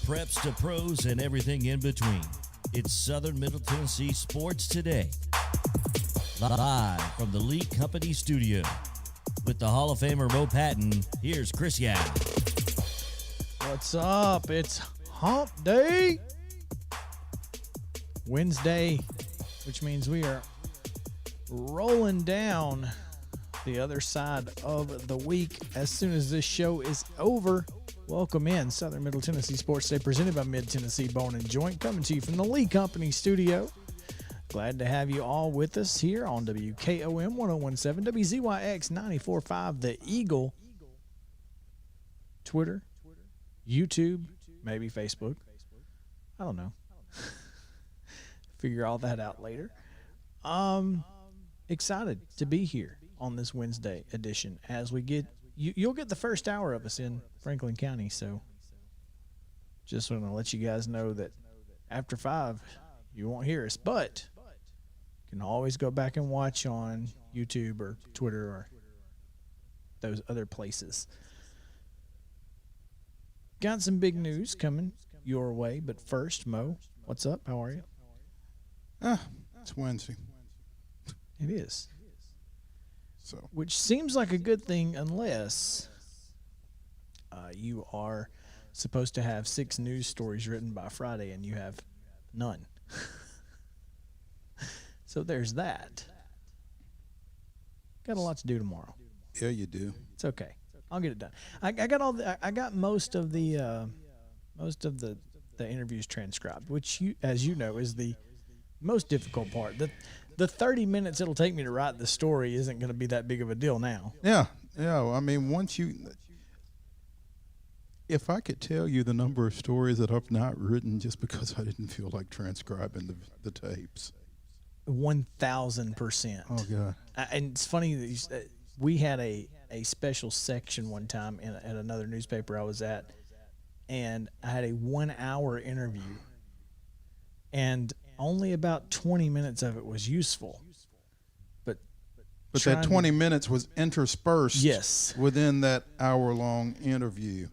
preps to pros and everything in between. It's Southern Middle Tennessee Sports Today. Live from the Lee Company studio. With the Hall of Famer Mo Patton, here's Chris Yow. What's up? It's Hump Day. Wednesday, which means we are rolling down the other side of the week as soon as this show is over. Welcome in Southern Middle Tennessee Sports Day, presented by Mid-Tennessee Bone and Joint, coming to you from the Lee Company studio. Glad to have you all with us here on WKOM 1017, WZYX 94.5, The Eagle, Twitter, YouTube, maybe Facebook. I don't know. Figure all that out later. Excited to be here on this Wednesday edition as we get you'll get the first hour of us in Franklin County, so just want to let you guys know that after 5 you won't hear us, but you can always go back and watch on YouTube or Twitter or those other places. Got some big news coming your way, but first, Mo, what's up? How are you? It's Wednesday. It is. So, which seems like a good thing unless you are supposed to have 6 news stories written by Friday and you have none. So there's that. Got a lot to do tomorrow. yeah, you do. It's okay. I'll get it done. I got most of the interviews transcribed, which as you know is the most difficult part. The 30 minutes it'll take me to write the story isn't going to be that big of a deal now. Yeah. I mean, if I could tell you the number of stories that I've not written just because I didn't feel like transcribing the tapes. 1,000%. Oh God. And it's funny that we had a special section one time at another newspaper I was at, and I had a 1-hour interview, and only about 20 minutes of it was useful. But that 20 minutes was interspersed within that hour-long interview.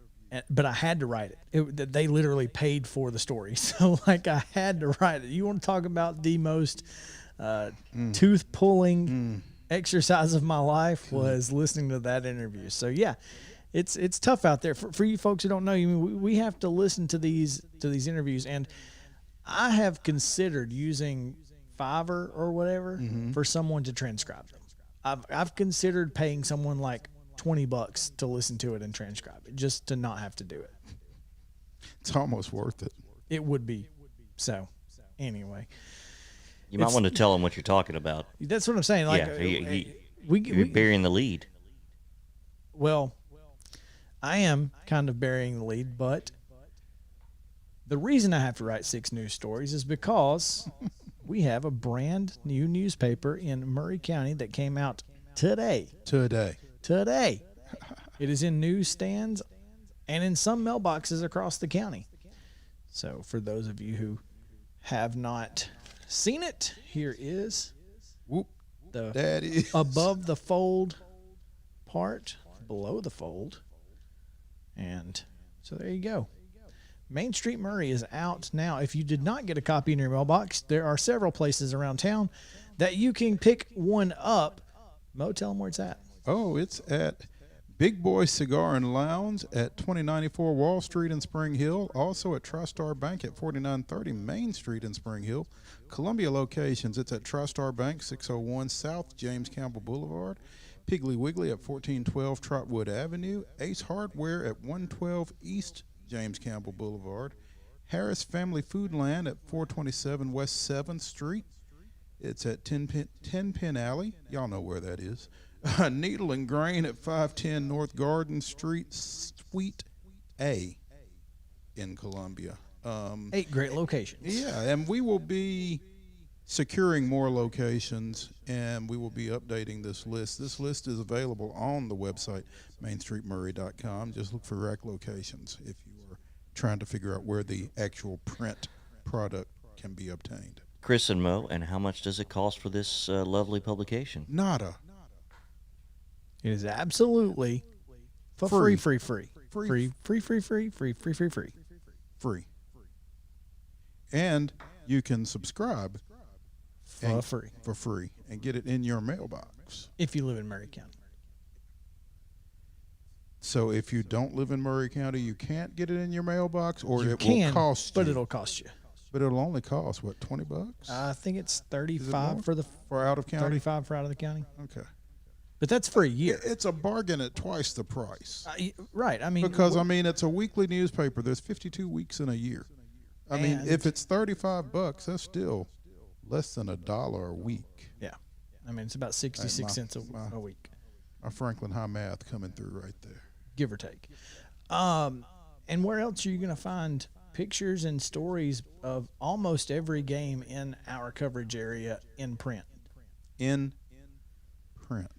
But I had to write it. They literally paid for the story. So, I had to write it. You want to talk about the most tooth-pulling exercise of my life was listening to that interview. So, yeah, it's tough out there. For you folks who don't know, we have to listen to these interviews, and I have considered using Fiverr or whatever for someone to transcribe them. I've considered paying someone like $20 to listen to it and transcribe it, just to not have to do it. It's almost worth it. It would be. So, anyway. You might want to tell them what you're talking about. That's what I'm saying. You're burying the lead. Well, I am kind of burying the lead, but the reason I have to write 6 news stories is because we have a brand new newspaper in Murray County that came out today. It is in newsstands and in some mailboxes across the county. So for those of you who have not seen it, here is the above the fold part, below the fold. And so there you go. Main Street Murray is out now. If you did not get a copy in your mailbox, there are several places around town that you can pick one up. Mo, tell them where it's at. Oh, it's at Big Boy Cigar and Lounge at 2094 Wall Street in Spring Hill. Also at TriStar Bank at 4930 Main Street in Spring Hill. Columbia locations, it's at TriStar Bank, 601 South James Campbell Boulevard. Piggly Wiggly at 1412 Trotwood Avenue. Ace Hardware at 112 East James Campbell Boulevard. Harris Family Foodland at 427 West 7th Street. It's at 10 Pin Alley. Y'all know where that is. Needle and Grain at 510 North Garden Street, Suite A in Columbia. 8 great locations. Yeah, and we will be securing more locations, and we will be updating this list. This list is available on the website, mainstreetmurray.com. Just look for rec locations if you are trying to figure out where the actual print product can be obtained. Chris and Mo, and how much does it cost for this lovely publication? Nada. It is absolutely free. free. And you can subscribe For free. and get it in your mailbox. If you live in Murray County. So if you don't live in Murray County, you can't get it in your mailbox, or You it can, will cost but you. it'll cost you. But it'll only cost, what, $20? I think it's more? 35 for the For out of county? 35 for out of the county. Okay. But that's for a year. It's a bargain at twice the price. Right. I mean, Because, I mean, it's a weekly newspaper. There's 52 weeks in a year. I mean, And- if it's $35, that's still less than $1 a week. yeah. I mean, it's about 66 cents my- a week, My Franklin High math coming through right there. give or take. And where else are you going to find pictures and stories of almost every game in our coverage area in print? In print.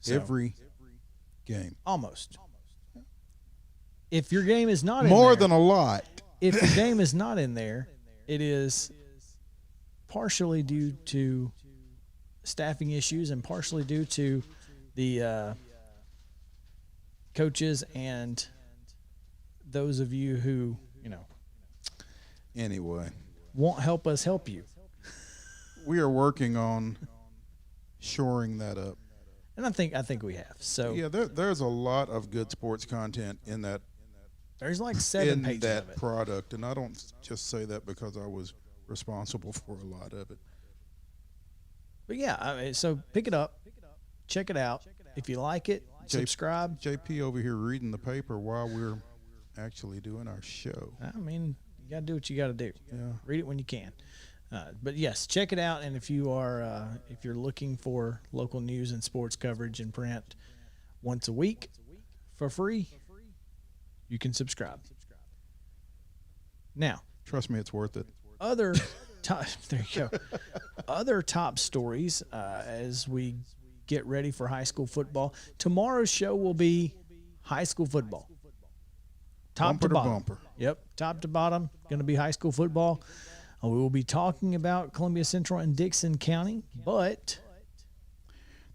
So- Every game. Almost. If your game is not in More there, than a lot. if your game is not in there, it is partially due to staffing issues and partially due to the coaches and those of you who, Anyway, won't help us help you. we are working on shoring that up. And I think we have. So Yeah, there's a lot of good sports content in that there's like 7 pages that of it. product, and I don't just say that because I was responsible for a lot of it. But yeah, I mean, so pick it up, check it out. If you like it, subscribe. JP over here reading the paper while we're actually doing our show. I mean, you got to do what you got to do. Yeah. Read it when you can. But yes, check it out. And if you are, if you're looking for local news and sports coverage in print once a week for free, you can subscribe. Now, Trust me, it's worth it. other top, there you go. Other top stories as we get ready for high school football. Tomorrow's show will be high school football. Top Bumper to to bottom. bumper. Yep, top to bottom, going to be high school football. We will be talking about Columbia Central and Dixon County, but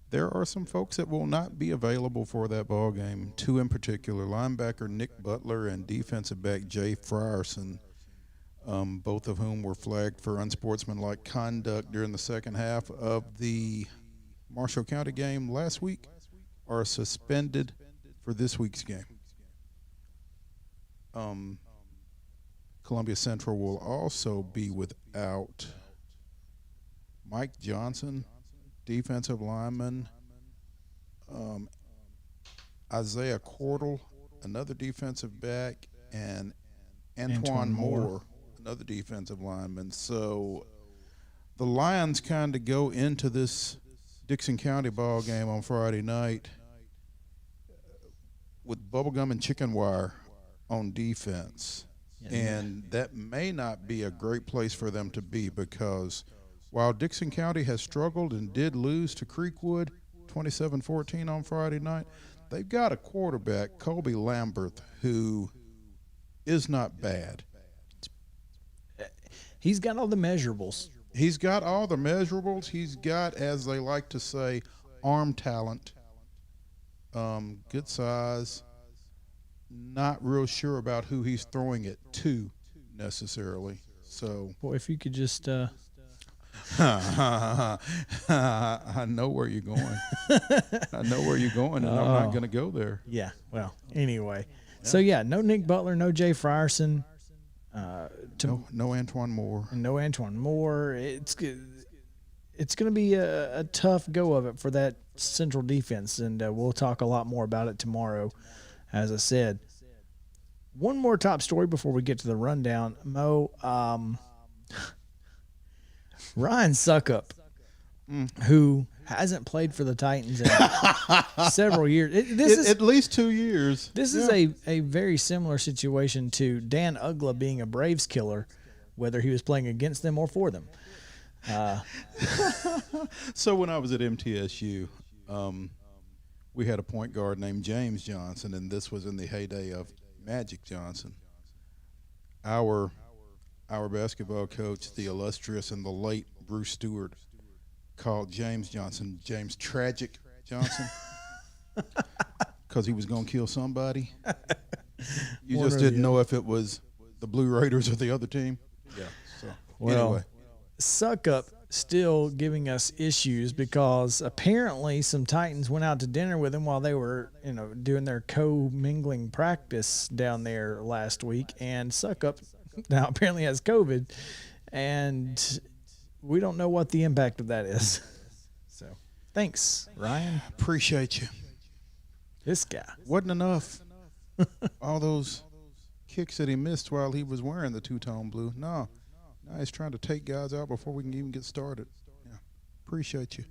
There are some folks that will not be available for that ball game. 2 in particular: linebacker Nick Butler and defensive back Jay Frierson, both of whom were flagged for unsportsmanlike conduct during the second half of the Marshall County game last week, are suspended for this week's game. Columbia Central will also be without Mike Johnson, defensive lineman, Isaiah Cordell, another defensive back, and Antoine Moore, another defensive lineman. So the Lions kind of go into this Dixon County ball game on Friday night with bubblegum and chicken wire on defense. And that may not be a great place for them to be, because while Dixon County has struggled and did lose to Creekwood 27-14 on Friday night, they've got a quarterback, Colby Lambert, who is not bad. he's got all the measurables. He's got all the measurables. He's got, as they like to say, arm talent, good size. Not real sure about who he's throwing it to necessarily. So Boy, if you could just I know where you're going. I know where you're going, and I'm not going to go there. yeah. Well, anyway, so yeah, no Nick Butler, no Jay Frierson, No Antoine Moore. and no Antoine Moore. It's going to be a tough go of it for that Central defense, and we'll talk a lot more about it tomorrow. As I said, one more top story before we get to the rundown. Mo, Ryan Suckup, who hasn't played for the Titans in several years. This is At least 2 years. This is a very similar situation to Dan Ugla being a Braves killer, whether he was playing against them or for them. So when I was at MTSU, we had a point guard named James Johnson, and this was in the heyday of Magic Johnson. Our basketball coach, the illustrious and the late Bruce Stewart, called James Johnson James Tragic Johnson because he was going to kill somebody. You One just or the didn't know if it was the Blue Raiders are the other team. Yeah. So Well, anyway, Suck Up still giving us issues because apparently some Titans went out to dinner with him while they were, doing their co-mingling practice down there last week, and Suck Up now apparently has COVID, and we don't know what the impact of that is. So, thanks, Ryan. appreciate you. This guy. Wasn't enough. All those kicks that he missed while he was wearing the two-tone blue. No. Now he's trying to take guys out before we can even get started. Yeah. Appreciate you.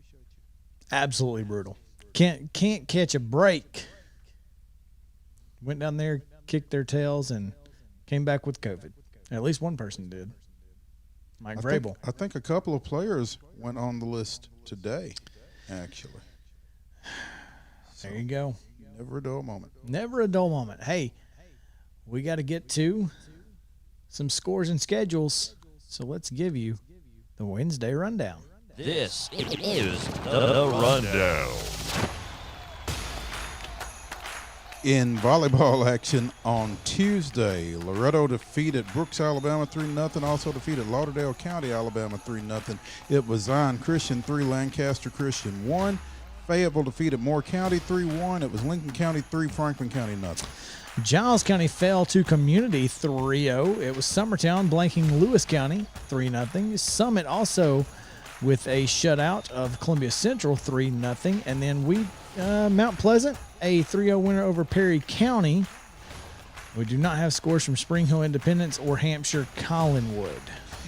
Absolutely brutal. Can't catch a break. Went down there, kicked their tails, and came back with COVID. At least one person did. Mike Vrabel. I think a couple of players went on the list today, actually. There you go. Never a dull moment. Never a dull moment. Hey, we got to get to some scores and schedules, so let's give you the Wednesday rundown. This is the rundown. In volleyball action on Tuesday, Loretto defeated Brooks, Alabama 3-0. Also defeated Lauderdale County, Alabama 3-0. It was Zion Christian 3, Lancaster Christian 1. Fayetteville defeated Moore County 3-1. It was Lincoln County 3, Franklin County 0. Giles County fell to Community 3-0. It was Summertown blanking Lewis County 3-0. Summit also with a shutout of Columbia Central 3-0. And then Mount Pleasant, a 3-0 winner over Perry County. We do not have scores from Spring Hill Independence or Hampshire Collinwood.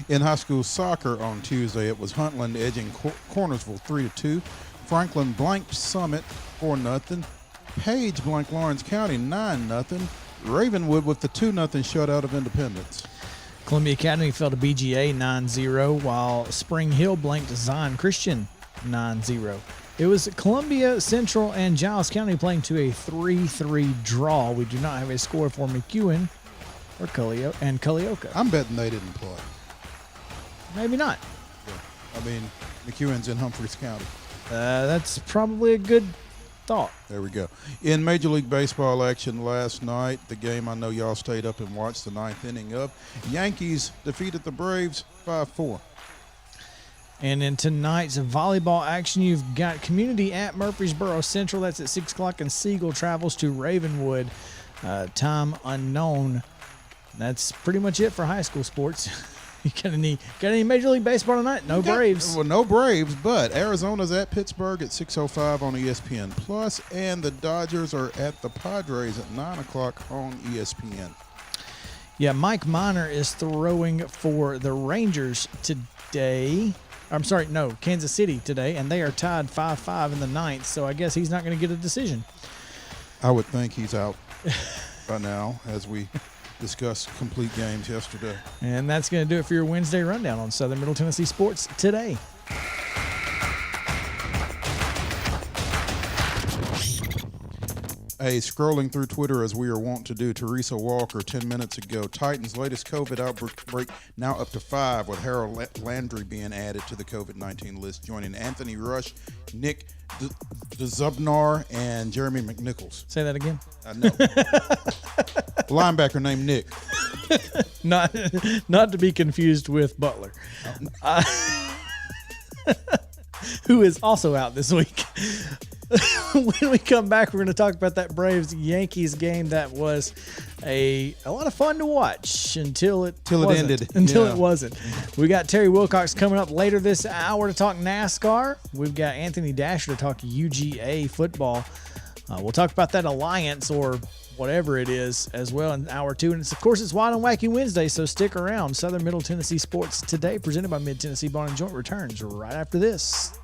In high school soccer on Tuesday, it was Huntland edging Cornersville 3-2. Franklin blanked Summit 4-0. Page blanked Lawrence County 9-0. Ravenwood with the 2-0 shutout of Independence. Columbia Academy fell to BGA 9-0, while Spring Hill blanked Zion Christian 9-0. It was Columbia Central and Giles County playing to a 3-3 draw. We do not have a score for McEwen or Culleoka. I'm betting they didn't play. Maybe not. Yeah. I mean, McEwen's in Humphreys County. That's probably a good thought. There we go. In Major League Baseball action last night, the game I know y'all stayed up and watched the ninth inning of, Yankees defeated the Braves 5-4. And in tonight's volleyball action, you've got Community at Murfreesboro Central. That's at 6 o'clock, and Siegel travels to Ravenwood. Time unknown. That's pretty much it for high school sports. You got any Major League Baseball tonight? No Braves. Well, no Braves, but Arizona's at Pittsburgh at 6:05 on ESPN Plus, and the Dodgers are at the Padres at 9 o'clock on ESPN. Yeah, Mike Miner is throwing for the Rangers today. Kansas City today, and they are tied 5-5 in the ninth, so I guess he's not going to get a decision. I would think he's out by now, as we discussed complete games yesterday. And that's going to do it for your Wednesday rundown on Southern Middle Tennessee Sports Today. Hey, scrolling through Twitter as we are wont to do, Teresa Walker 10 minutes ago. Titans' latest COVID outbreak now up to 5, with Harold Landry being added to the COVID-19 list, joining Anthony Rush, Nick DeZubnar, and Jeremy McNichols. Say that again. I know. Linebacker named Nick. Not to be confused with Butler, who is also out this week. When we come back, we're going to talk about that Braves-Yankees game that was a lot of fun to watch until it ended. It wasn't. We got Terry Wilcox coming up later this hour to talk NASCAR. We've got Anthony Dasher to talk UGA football. We'll talk about that alliance or whatever it is as well in hour 2. And of course, it's Wild and Wacky Wednesday, so stick around. Southern Middle Tennessee Sports Today, presented by Mid-Tennessee Bone and Joint, returns right after this.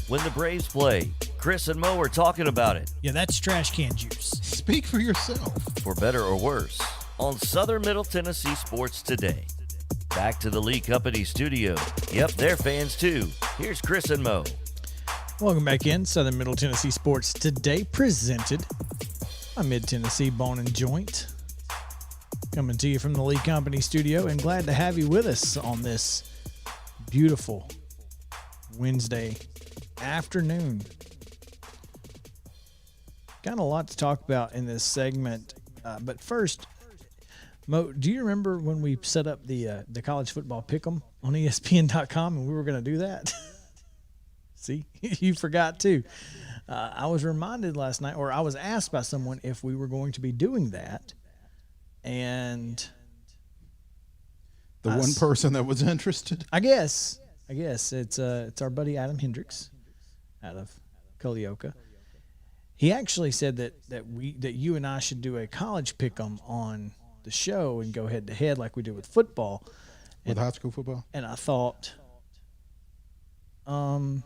When the Braves play, Chris and Mo are talking about it, Yeah, that's trash can juice. Speak for yourself. for better or worse, on Southern Middle Tennessee Sports Today. Back to the Lee Company studio. Yep, they're fans too. Here's Chris and Mo. Welcome back in Southern Middle Tennessee Sports Today, presented by Mid Tennessee Bone and Joint. Coming to you from the Lee Company studio, and glad to have you with us on this beautiful Wednesday afternoon. Got a lot to talk about in this segment, but first, Mo, do you remember when we set up the college football pick'em on ESPN.com and we were going to do that? See, you forgot too. I was reminded last night, or I was asked by someone if we were going to be doing that, and The one person that was interested. I guess it's our buddy Adam Hendricks out of Culleoka. He actually said that you and I should do a college pick'em on the show and go head to head like we do with football. With high school football? And I thought, well,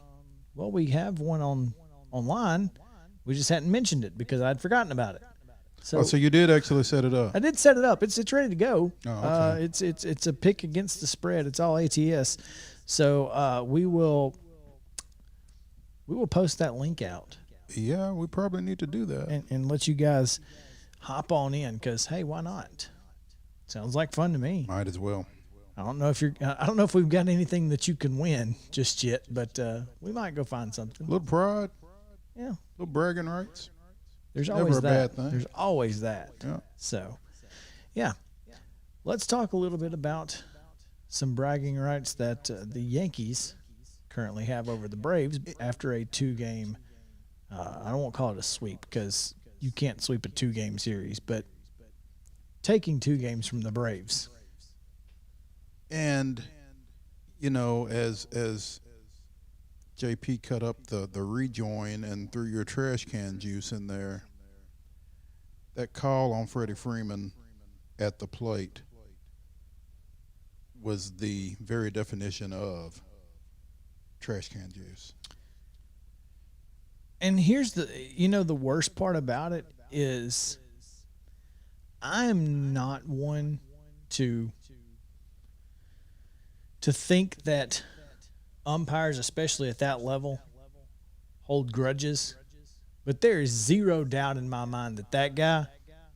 we have one online. We just hadn't mentioned it because I'd forgotten about it. So you did actually set it up. I did set it up. It's ready to go. Oh, okay. It's a pick against the spread. It's all ATS. So we will post that link out Yeah, we probably need to do that. and let you guys hop on in because, hey, why not? Sounds like fun to me. Might as well. I don't know if we've got anything that you can win just yet, but we might go find something. Little pride, Yeah. little bragging rights. There's Never always a that. bad thing. There's always that. Yeah. So, yeah. Let's talk a little bit about some bragging rights that the Yankees currently have over the Braves after a two-game I don't want to call it a sweep because you can't sweep a two-game series, but taking 2 games from the Braves. And, you know, as JP cut up the rejoin and threw your trash can juice in there, that call on Freddie Freeman at the plate was the very definition of trash can juice. And here's the worst part about it is I'm not one to think that umpires, especially at that level, hold grudges. But there is zero doubt in my mind that guy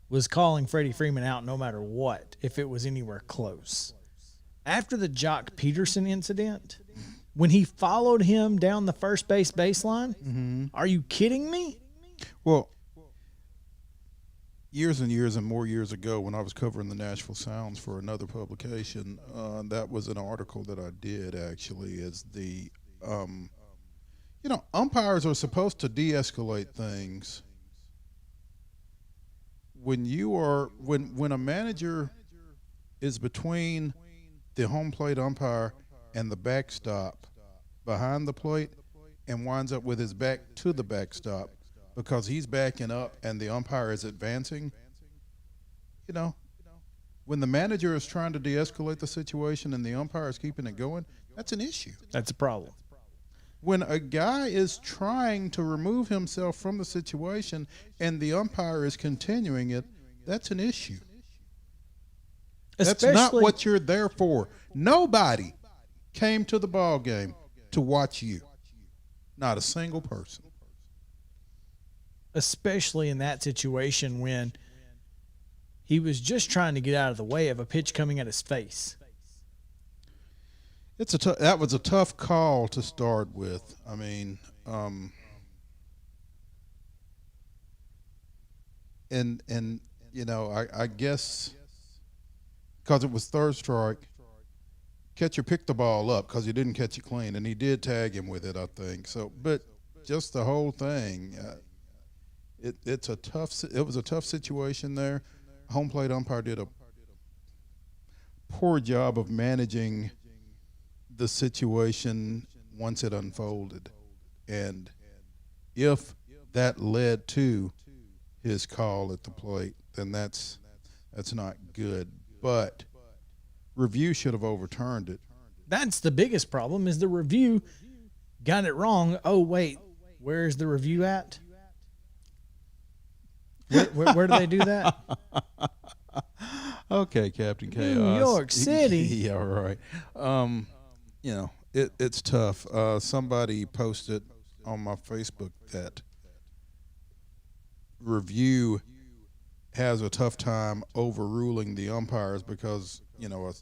was calling Freddie Freeman out no matter what, if it was anywhere close. After the Jock Peterson incident, when he followed him down the first base baseline, Are you kidding me? Well, years and years and more years ago when I was covering the Nashville Sounds for another publication, that was an article that I did actually is umpires are supposed to de-escalate things. When a manager is between the home plate umpire and the backstop behind the plate and winds up with his back to the backstop because he's backing up and the umpire is advancing, when the manager is trying to de-escalate the situation and the umpire is keeping it going, that's an issue. That's a problem. When a guy is trying to remove himself from the situation and the umpire is continuing it, that's an issue. That's not what you're there for. Nobody came to the ball game to watch you. Not a single person. Especially in that situation when he was just trying to get out of the way of a pitch coming at his face. That was a tough call to start with. I mean, I guess because it was third strike, catcher picked the ball up because he didn't catch it clean, and he did tag him with it, I think. So, but just the whole thing, it was a tough situation there. Home plate umpire did a poor job of managing the situation once it unfolded, and if that led to his call at the plate, then that's not good. But review should have overturned it. That's the biggest problem is the review got it wrong. Oh, wait, where's the review at? Where do they do that? Okay, Captain Chaos. New York City. Yeah, right. It's tough. Somebody posted on my Facebook that review has a tough time overruling the umpires because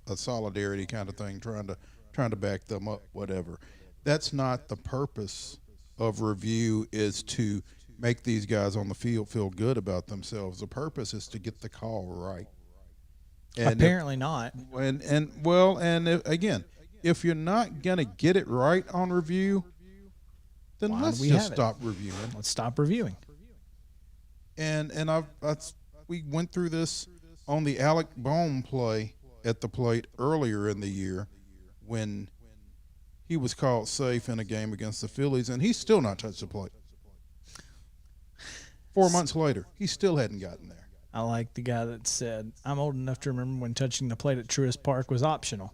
a solidarity kind of thing, trying to back them up, whatever. That's not the purpose of review. Is to make these guys on the field feel good about themselves. The purpose is to get the call right. And apparently not. Again, if you're not gonna get it right on review, then let's just stop reviewing. Let's stop reviewing. And we went through this on the Alec Bohm play at the plate earlier in the year when he was called safe in a game against the Phillies, and he's still not touched the plate. 4 months later, he still hadn't gotten there. I like the guy that said, I'm old enough to remember when touching the plate at Truist Park was optional.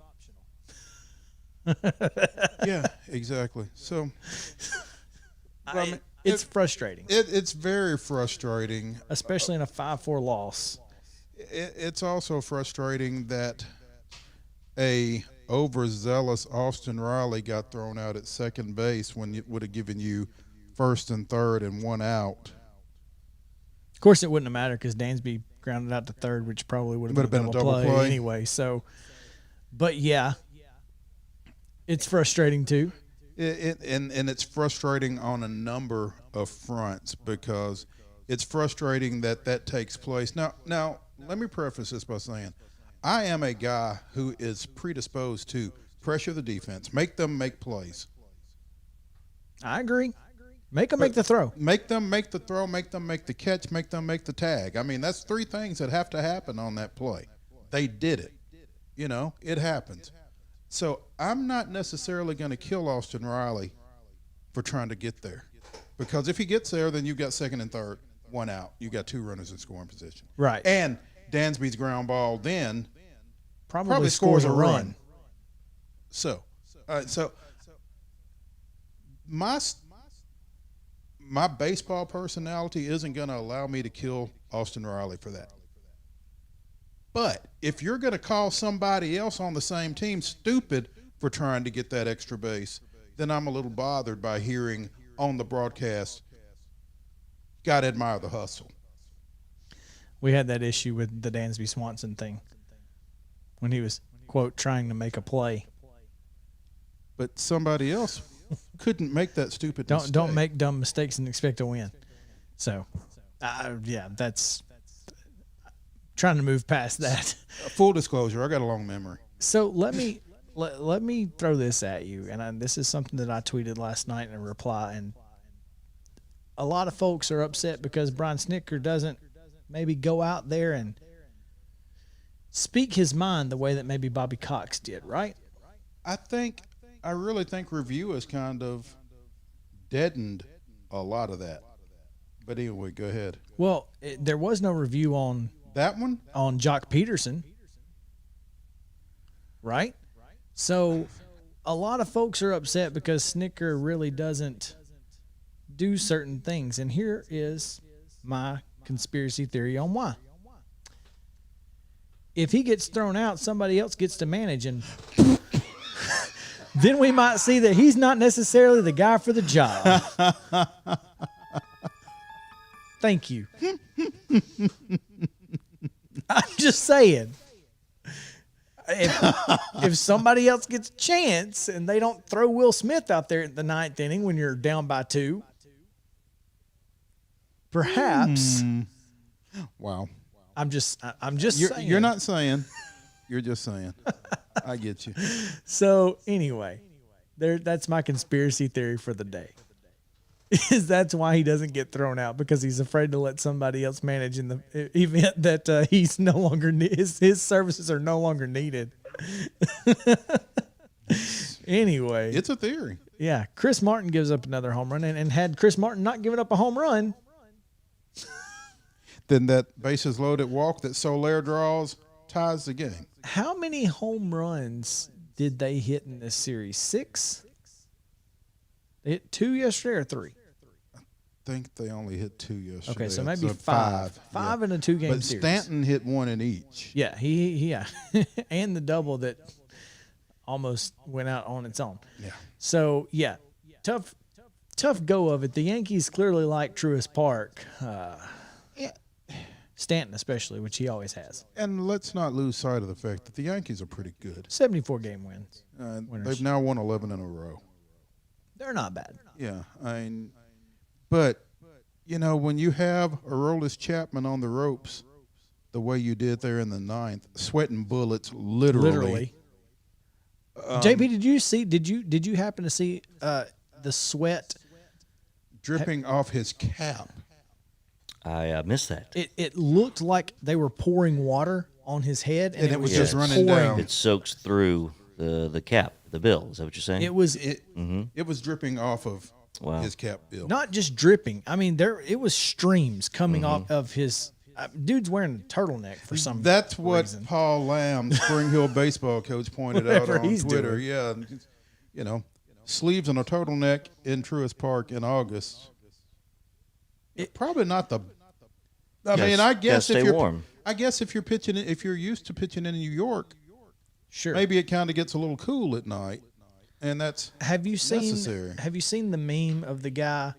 Yeah, exactly. So, it's frustrating. It's very frustrating. Especially in a 5-4 loss. It's also frustrating that a overzealous Austin Riley got thrown out at second base when it would have given you first and third and one out. Of course, it wouldn't have mattered because Dansby grounded out to third, which probably would have been a double play anyway. So, but yeah, it's frustrating too. And it's frustrating on a number of fronts because it's frustrating that takes place. Now, let me preface this by saying I am a guy who is predisposed to pressure the defense, make them make plays. I agree. Make them make the throw. Make them make the throw, make them make the catch, make them make the tag. I mean, that's three things that have to happen on that play. They did it. It happens. So I'm not necessarily going to kill Austin Riley for trying to get there. Because if he gets there, then you've got second and third, one out. You got two runners in scoring position. Right. And Dansby's ground ball then probably scores a run. So my baseball personality isn't going to allow me to kill Austin Riley for that. But if you're going to call somebody else on the same team stupid for trying to get that extra base, then I'm a little bothered by hearing on the broadcast, got to admire the hustle. We had that issue with the Dansby Swanson thing when he was, quote, trying to make a play. But somebody else couldn't make that stupid mistake. Don't make dumb mistakes and expect to win. So, that's trying to move past that. Full disclosure, I got a long memory. So let me throw this at you, and this is something that I tweeted last night in a reply, and a lot of folks are upset because Brian Snitker doesn't maybe go out there and speak his mind the way that maybe Bobby Cox did, right? I really think review has kind of deadened a lot of that. But anyway, go ahead. Well, there was no review on that one? On Jock Peterson, right? So a lot of folks are upset because Snitker really doesn't do certain things. And here is my conspiracy theory on why. If he gets thrown out, somebody else gets to manage, and then we might see that he's not necessarily the guy for the job. Thank you. I'm just saying. If somebody else gets a chance and they don't throw Will Smith out there in the ninth inning when you're down by 2, perhaps. Wow. I'm just saying. You're not saying. You're just saying. I get you. So anyway, that's my conspiracy theory for the day. Is that's why he doesn't get thrown out, because he's afraid to let somebody else manage in the event that he's no longer his services are no longer needed. Anyway, it's a theory. Yeah, Chris Martin gives up another home run, and had Chris Martin not given up a home run, then that bases loaded walk that Soler draws ties the game. How many home runs did they hit in this series? 6? They hit 2 yesterday or 3? I think they only hit 2 yesterday. Okay, so maybe 5. Five. 5 yeah. in a 2-game But series. Stanton hit 1 in each. Yeah, yeah. And the double that almost went out on its own. Yeah. So, yeah, tough go of it. The Yankees clearly like Truist Park. Yeah. Stanton especially, which he always has. And let's not lose sight of the fact that the Yankees are pretty good. 74-game wins. They've now won 11 in a row. They're not bad. Yeah, but when you have Aroldis Chapman on the ropes, the way you did there in the 9th, sweating bullets, literally. JP, did you happen to see the sweat dripping off his cap? I missed that. It looked like they were pouring water on his head, and it was just running pouring. down. It soaks through the cap, the bill. Is that what you're saying? It was It was dripping off of Wow. his cap bill. not just dripping. I mean, it was streams coming off of his. Dude's wearing a turtleneck for some. That's what reason. Paul Lamb, Spring Hill baseball coach, pointed out Whatever on he's Twitter. doing. Yeah, sleeves and a turtleneck in Truist Park in August. Probably not the. I mean, I guess stay if you're warm. I guess if you're pitching, if you're used to pitching in New York, Sure. maybe it kind of gets a little cool at night, and that's Have you seen? necessary. Have you seen the meme of the guy,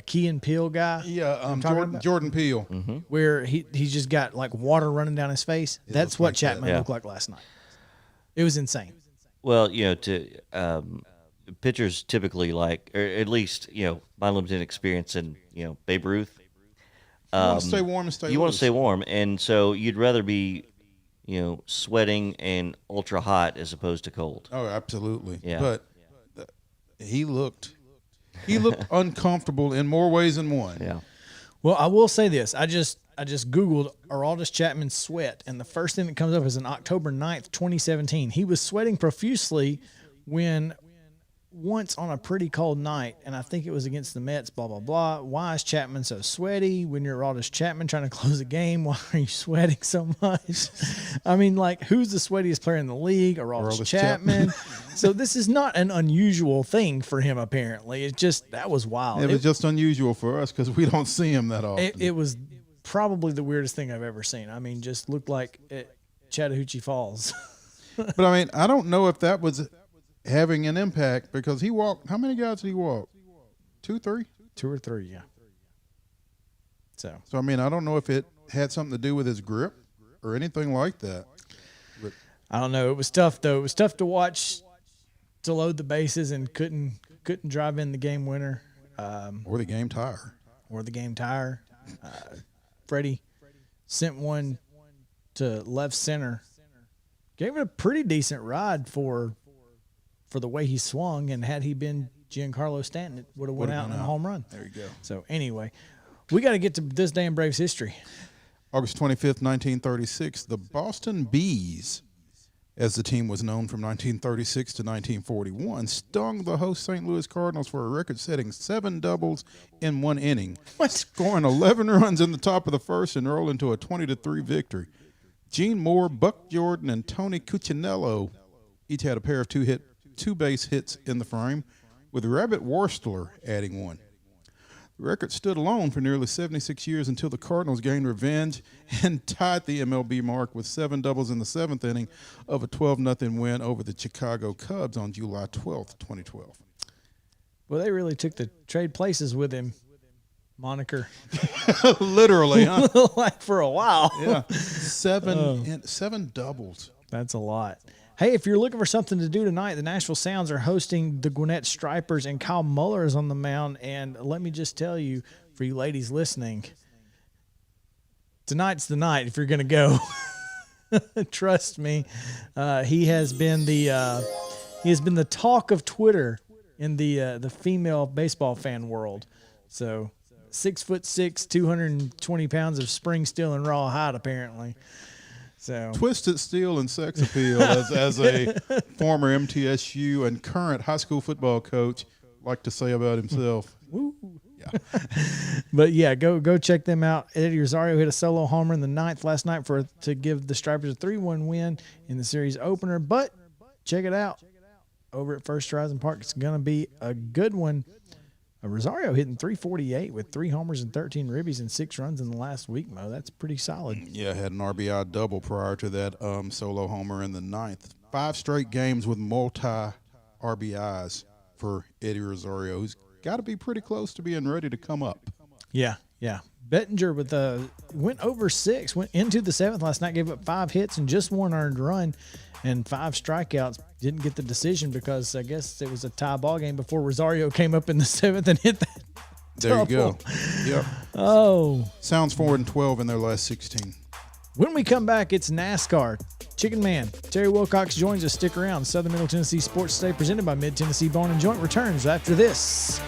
Key and Peele guy? yeah. Jordan Peele. Where he's just got like water running down his face. That's looks what like that. Chapman Yeah. looked like last night. It was insane. Well, pitchers typically like, or at least my limited experience in Babe Ruth. You want to stay warm and stay. You want to loose. stay warm, and so you'd rather be, sweating and ultra hot as opposed to cold. Oh, absolutely. Yeah. But he looked uncomfortable in more ways than one. Yeah. Well, I will say this. I just Googled Aroldis Chapman sweat, and the first thing that comes up is on October 9th, 2017. He was sweating profusely when once on a pretty cold night, and I think it was against the Mets, blah, blah, blah. Why is Chapman so sweaty when you're Aroldis Chapman trying to close a game? Why are you sweating so much? I mean, like, who's the sweatiest player in the league? Aroldis Chapman. So this is not an unusual thing for him, apparently. It's just, that was wild. It was just unusual for us because we don't see him that often. It was probably the weirdest thing I've ever seen. I mean, just looked like Chattahoochee Falls. But I mean, I don't know if that was having an impact because he walked. How many guys did he walk? 2, 3? 2 or 3, yeah. So I mean, I don't know if it had something to do with his grip or anything like that. But I don't know. It was tough though. It was tough to watch, to load the bases and couldn't drive in the game winner or the game tire. or the game tire. Freddie sent one to left center. Gave it a pretty decent ride for the way he swung, and had he been Giancarlo Stanton, it would have went out in a home run. There you go. So anyway, we got to get to this day in Braves history. August 25th, 1936, the Boston Bees, as the team was known from 1936 to 1941, stung the host St. Louis Cardinals for a record-setting 7 doubles in 1 inning, scoring 11 runs in the top of the first and rolling to a 20-3 victory. Gene Moore, Buck Jordan, and Tony Cuccinello each had a pair of two-base hits in the frame, with Rabbit Worstler adding 1. The record stood alone for nearly 76 years until the Cardinals gained revenge and tied the MLB mark with 7 doubles in the 7th inning of a 12-0 win over the Chicago Cubs on July 12th, 2012. Well, they really took the trade places with him moniker Literally, huh? like for a while. Yeah. 7 doubles. That's a lot. Hey, if you're looking for something to do tonight, the Nashville Sounds are hosting the Gwinnett Stripers, and Kyle Muller is on the mound. And let me just tell you, for you ladies listening, tonight's the night if you're going to go. Trust me. He has been the talk of Twitter in the female baseball fan world. So 6'6", 220 pounds of spring steel and raw hide, apparently. So Twisted steel and sex appeal as a former MTSU and current high school football coach like to say about himself. woo. Yeah. But yeah, go check them out. Eddie Rosario hit a solo homer in the 9th last night to give the Stripers a 3-1 win in the series opener. But check it out. over at First Horizon Park. It's going to be a good one. Rosario hitting 348 with 3 homers and 13 ribbies and 6 runs in the last week, Mo. That's pretty solid. Yeah, had an RBI double prior to that solo homer in the 9th. 5 straight games with multi RBIs for Eddie Rosario, who's got to be pretty close to being ready to come up. Yeah. Bettinger with went over 6, went into the 7th last night, gave up 5 hits and just 1 earned run and 5 strikeouts. Didn't get the decision because I guess it was a tie ball game before Rosario came up in the 7th and hit that. There you double. go. Yep. Oh. Sounds 4-12 in their last 16. When we come back, it's NASCAR. Chicken Man, Terry Wilcox joins us. Stick around. Southern Middle Tennessee Sports Today, presented by Mid-Tennessee Bone and Joint, returns after this.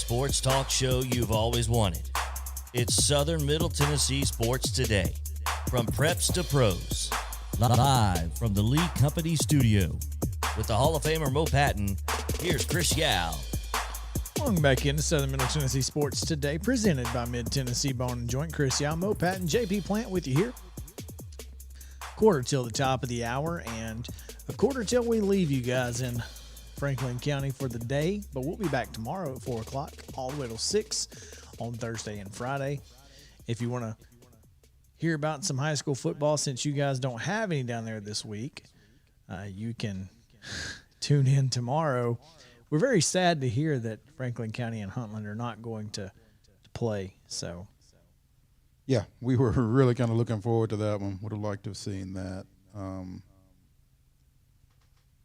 sports talk show you've always wanted. It's Southern Middle Tennessee Sports Today. From preps to pros. Live from the Lee Company studio. With the Hall of Famer Mo Patton, here's Chris Yow. Welcome back into Southern Middle Tennessee Sports Today, presented by Mid-Tennessee Bone and Joint. Chris Yow, Mo Patton, JP Plant with you here. Quarter till the top of the hour, and a quarter till we leave you guys in Franklin County for the day. But we'll be back tomorrow at 4 o'clock, all the way till 6 on Thursday and Friday. If you want to hear about some high school football, since you guys don't have any down there this week, you can tune in tomorrow. We're very sad to hear that Franklin County and Huntland are not going to play. So, yeah, we were really kind of looking forward to that one. Would have liked to have seen that.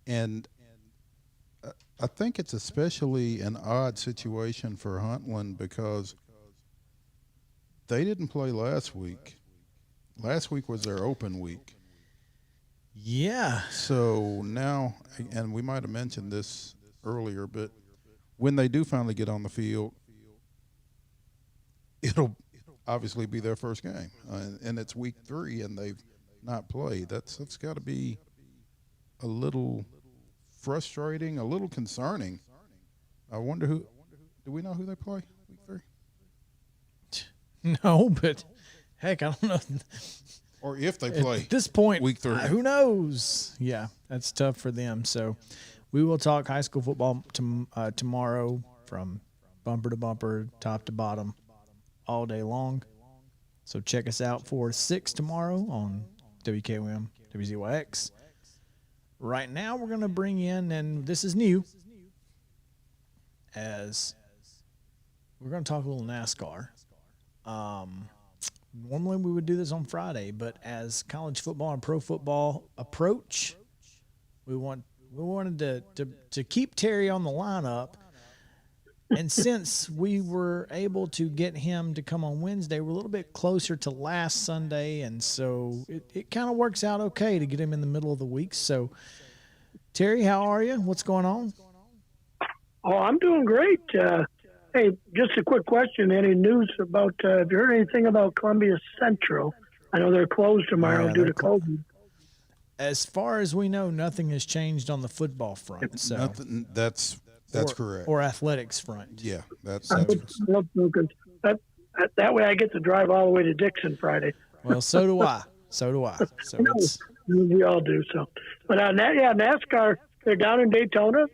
And I think it's especially an odd situation for Huntland because they didn't play last week. Last week was their open week. yeah. So now, and we might have mentioned this earlier, but when they do finally get on the field, it'll obviously be their first game, and it's week 3, and they've not played. That's got to be a little frustrating, a little concerning. I wonder do we know who they play week 3? No, but heck, I don't know. Or if they play At this point, week 3. Who knows? Yeah, that's tough for them. So we will talk high school football tomorrow from bumper to bumper, top to bottom, all day long. So check us out for 6 tomorrow on WKOM, WZYX. Right now, we're going to bring in, and this is new, as we're going to talk a little NASCAR. Normally we would do this on Friday, but as college football and pro football approach, we wanted to keep Terry on the lineup. And since we were able to get him to come on Wednesday, we're a little bit closer to last Sunday, and so it kind of works out okay to get him in the middle of the week. So, Terry, how are you? What's going on? Oh, I'm doing great. Hey, just a quick question. Any news about, have you heard anything about Columbia Central? I know they're closed tomorrow due to COVID. As far as we know, nothing has changed on the football front. So Nothing. That's correct. Or athletics front. Yeah, that's That way I get to drive all the way to Dixon Friday. Well, so do I. So it's We all do so. But NASCAR, they're down in Daytona.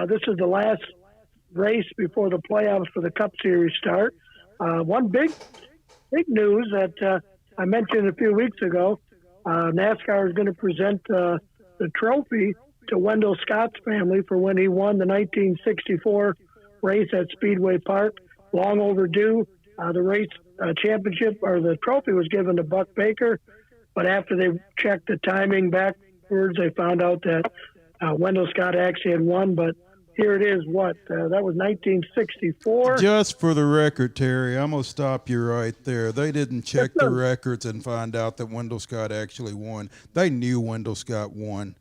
This is the last race before the playoffs for the Cup Series start. One big news that I mentioned a few weeks ago, NASCAR is going to present the trophy to Wendell Scott's family for when he won the 1964 race at Speedway Park. Long overdue. The race championship, or the trophy, was given to Buck Baker, but after they checked the timing backwards, they found out that Wendell Scott actually had won. But here it is. That was 1964. Just for the record, Terry, I'm going to stop you right there. They didn't check the records and find out that Wendell Scott actually won. They knew Wendell Scott won.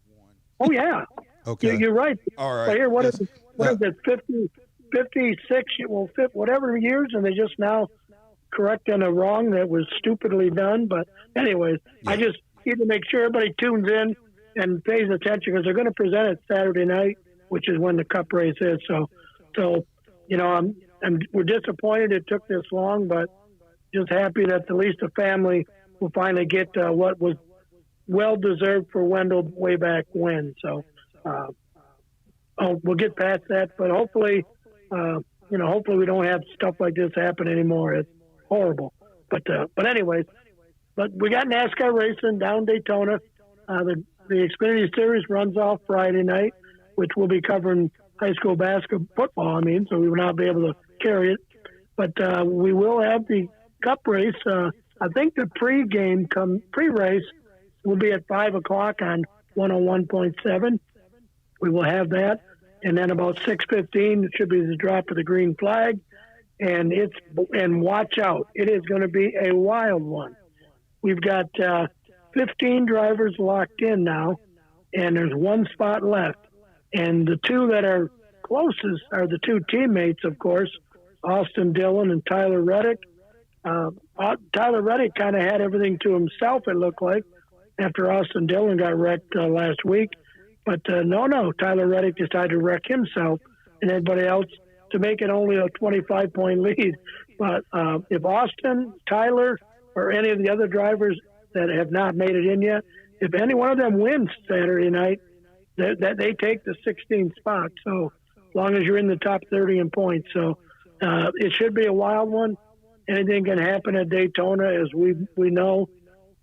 Oh, yeah. Okay. You're right. All right. But here, what Yes. is it, 50, 56, whatever years, and they just now correcting a wrong that was stupidly done. But anyways, Yeah. I just need to make sure everybody tunes in and pays attention because they're going to present it Saturday night, which is when the Cup race is. So we're disappointed it took this long, but just happy that at least the family will finally get what was well deserved for Wendell way back when. So we'll get past that, but hopefully we don't have stuff like this happen anymore. It's horrible. But anyways, but we got NASCAR racing down Daytona. The Xfinity Series runs off Friday night, which we'll be covering high school football, so we will not be able to carry it. But we will have the Cup race. I think the pre-race will be at 5 o'clock on 101.7. We will have that. And then about 6:15, it should be the drop of the green flag. And watch out. It is going to be a wild one. We've got 15 drivers locked in now, and there's one spot left. And the two that are closest are the two teammates, of course, Austin Dillon and Tyler Reddick. Tyler Reddick kind of had everything to himself, it looked like, after Austin Dillon got wrecked last week. But no, Tyler Reddick decided to wreck himself and everybody else to make it only a 25-point lead. But if Austin, Tyler, or any of the other drivers that have not made it in yet, if any one of them wins Saturday night, that they take the 16th spot. So as long as you're in the top 30 in points. So it should be a wild one. Anything can happen at Daytona, as we know.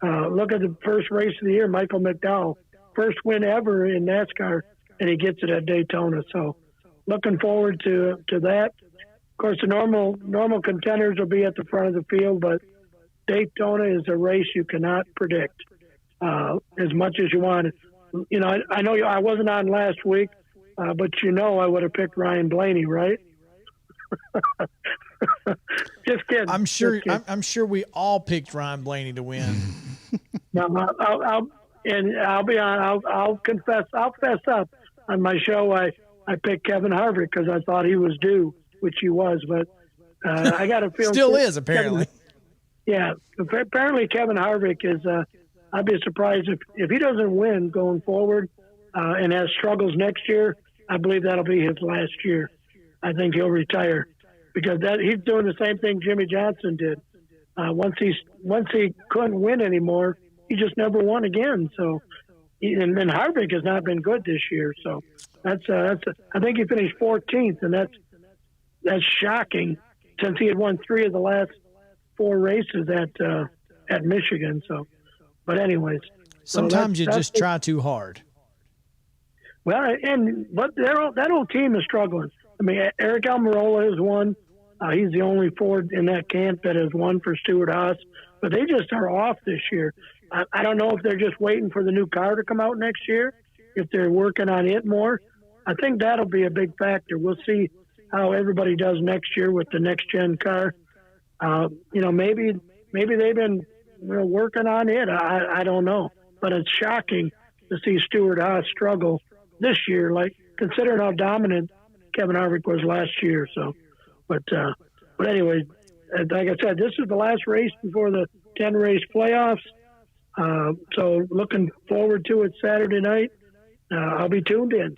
Look at the first race of the year, Michael McDowell, first win ever in NASCAR, and he gets it at Daytona. So looking forward to that. Of course, the normal contenders will be at the front of the field, but Daytona is a race you cannot predict as much as you want. You know, I know I wasn't on last week, but I would have picked Ryan Blaney, right? Just kidding. I'm sure we all picked Ryan Blaney to win. No, I'll confess. I'll fess up on my show. I picked Kevin Harvick because I thought he was due, which he was, but I got a feeling still is apparently. Apparently Kevin Harvick is. I'd be surprised if he doesn't win going forward and has struggles next year. I believe that'll be his last year. I think he'll retire because he's doing the same thing Jimmy Johnson did. Once he couldn't win anymore, he just never won again. So, and Harvick has not been good this year. So that's I think he finished 14th, and that's shocking since he had won 3 of the last 4 races at Michigan. So, but anyways, sometimes you just try too hard. Well, but that whole team is struggling. I mean, Eric Almirola has won. He's the only Ford in that camp that has won for Stewart Haas. But they just are off this year. I don't know if they're just waiting for the new car to come out next year, if they're working on it more. I think that'll be a big factor. We'll see how everybody does next year with the next-gen car. Maybe they've been working on it. I don't know. But it's shocking to see Stewart Haas struggle this year, like considering how dominant Kevin Harvick was last year. So, but anyway, like I said, this is the last race before the 10-race playoffs. So looking forward to it Saturday night. I'll be tuned in.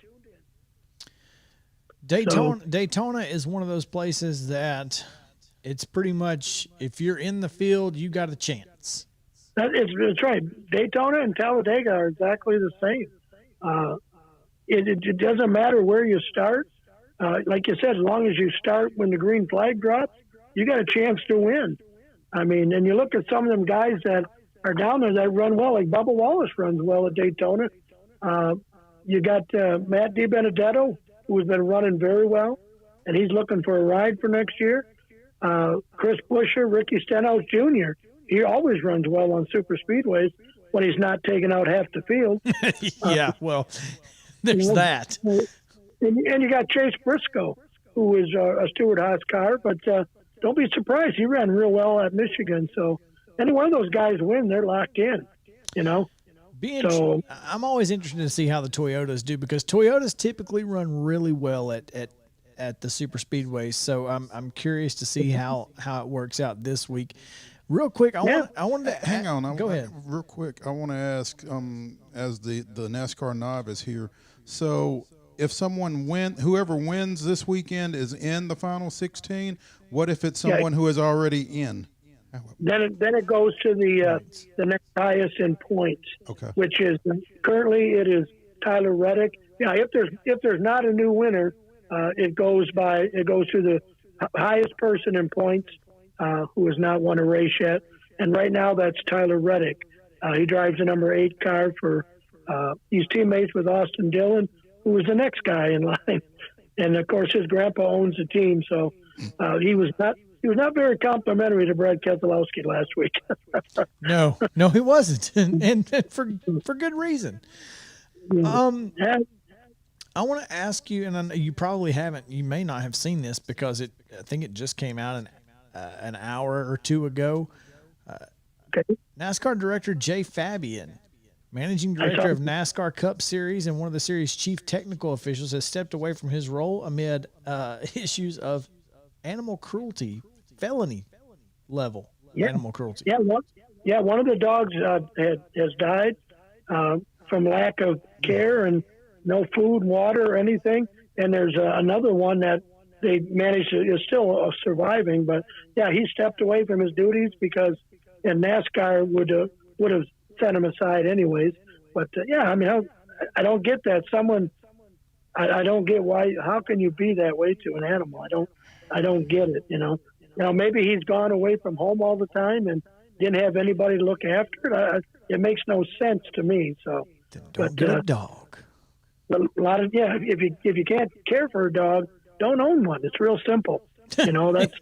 Daytona is one of those places that it's pretty much, if you're in the field, you got a chance. It's right. Daytona and Talladega are exactly the same. It doesn't matter where you start. Like you said, as long as you start when the green flag drops, you got a chance to win. I mean, and you look at some of them guys that are down there that run well, like Bubba Wallace runs well at Daytona. You got Matt DiBenedetto, who has been running very well, and he's looking for a ride for next year. Chris Buescher, Ricky Stenhouse Jr., he always runs well on super speedways when he's not taking out half the field. Yeah, well, there's that. And you got Chase Briscoe, who is a Stewart Haas car, but don't be surprised. He ran real well at Michigan. So any one of those guys win, they're locked in, I'm always interested to see how the Toyotas do, because Toyotas typically run really well at the super speedways. So I'm curious to see how it works out this week. Real quick, I wanted to hang on. Go ahead. Real quick, I want to ask, as the NASCAR novice here. So, if whoever wins this weekend is in the final 16, what if it's someone who is already in? Then it goes to the next highest in points, which is currently it is Tyler Reddick. Yeah, if there's not a new winner, it goes to the highest person in points who has not won a race yet, and right now that's Tyler Reddick. He drives the number 8 car for. He's teammates with Austin Dillon, who was the next guy in line, and of course his grandpa owns the team, so he was not very complimentary to Brad Keselowski last week. No, he wasn't, and for good reason. I want to ask you, and I know you probably haven't, you may not have seen this because I think it just came out an hour or two ago. NASCAR director Jay Fabian, managing director of NASCAR Cup Series and one of the series' chief technical officials, has stepped away from his role amid issues of animal cruelty, felony level Yeah. animal cruelty. One of the dogs has died from lack of care and no food, water, or anything. And there's another one that they managed to is still surviving, but yeah, he stepped away from his duties because and NASCAR would have sent him aside anyways. But yeah, I mean, I don't get that. I don't get why. How can you be that way to an animal? I don't get it. Now maybe he's gone away from home all the time and didn't have anybody to look after it. It makes no sense to me. So, Then don't get a dog. a lot of if you can't care for a dog, don't own one. It's real simple. That's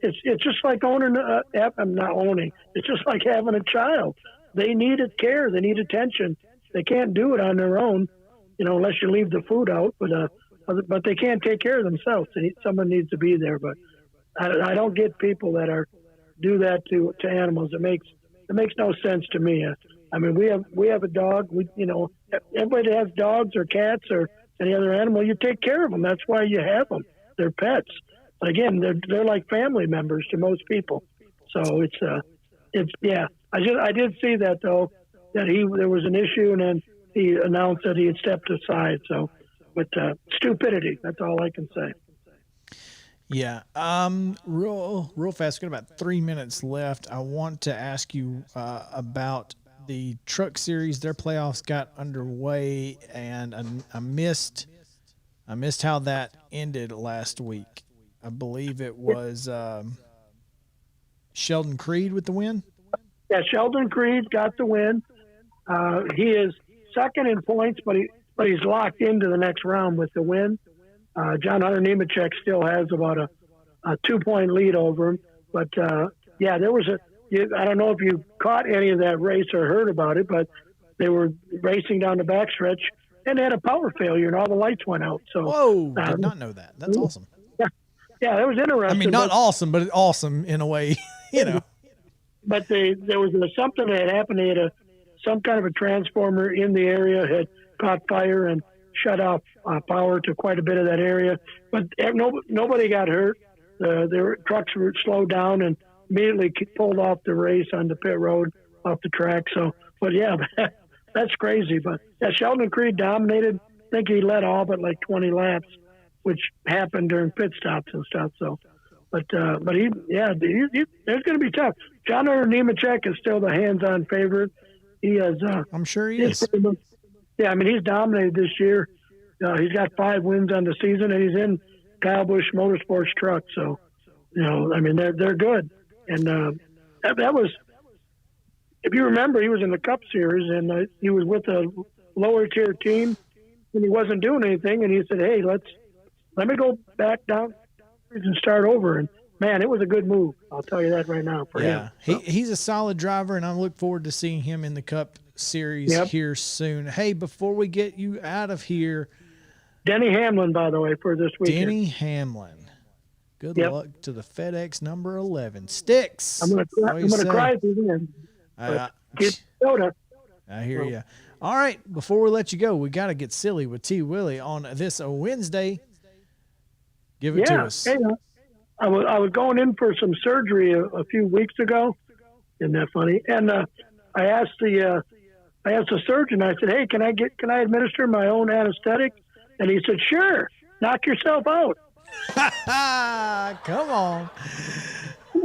it's just like owning. I'm not owning. It's just like having a child. They need care. They need attention. They can't do it on their own, unless you leave the food out. But they can't take care of themselves. Someone needs to be there. But I don't get people that do that to animals. It makes no sense to me. I mean, we have a dog. Everybody has dogs or cats or any other animal. You take care of them. That's why you have them. They're pets. Again, they're like family members to most people. So it's yeah. I did see that though, that there was an issue, and then he announced that he had stepped aside. So, with stupidity, that's all I can say. Yeah. Real fast. We've got about 3 minutes left. I want to ask you about the Truck Series. Their playoffs got underway, and I missed how that ended last week. I believe it was Sheldon Creed with the win. Yeah, Sheldon Creed got the win. He is second in points, but he's locked into the next round with the win. John Hunter Nemechek still has about a 2-point lead over him. But, yeah, there was I don't know if you caught any of that race or heard about it, but they were racing down the backstretch, and they had a power failure, and all the lights went out. So, whoa, did not know that. That's awesome. Yeah, that was interesting. I mean, not awesome, but awesome in a way, But there was something that had happened. They had some kind of a transformer in the area had caught fire and shut off power to quite a bit of that area. But nobody got hurt. Their trucks were slowed down and immediately pulled off the race on the pit road off the track. So, but yeah, that's crazy. But yeah, Sheldon Creed dominated. I think he led all but like 20 laps, which happened during pit stops and stuff. So, but there's going to be tough. John Hunter Nemechek is still the hands-on favorite. He has. I'm sure he is. Yeah, I mean, he's dominated this year. He's got 5 wins on the season, and he's in Kyle Busch Motorsports truck. So, I mean, they're good. And that was, if you remember, he was in the Cup Series, and he was with a lower-tier team, and he wasn't doing anything. And he said, hey, let me go back down and start over. And, man, it was a good move. I'll tell you that right now for him. So. He's a solid driver, and I look forward to seeing him in the Cup Series here soon. Hey, before we get you out of here. Denny Hamlin, by the way, for this weekend. Denny Hamlin. Good luck to the FedEx number 11. Sticks. I'm going to cry at the end. Get soda. I hear you. All right, before we let you go, we got to get silly with T. Willie on this Wednesday. Give it to us. Hey, I was going in for some surgery a few weeks ago. Isn't that funny? And I asked the surgeon. I said, "Hey, can I administer my own anesthetic?" And he said, "Sure. Knock yourself out." Come on.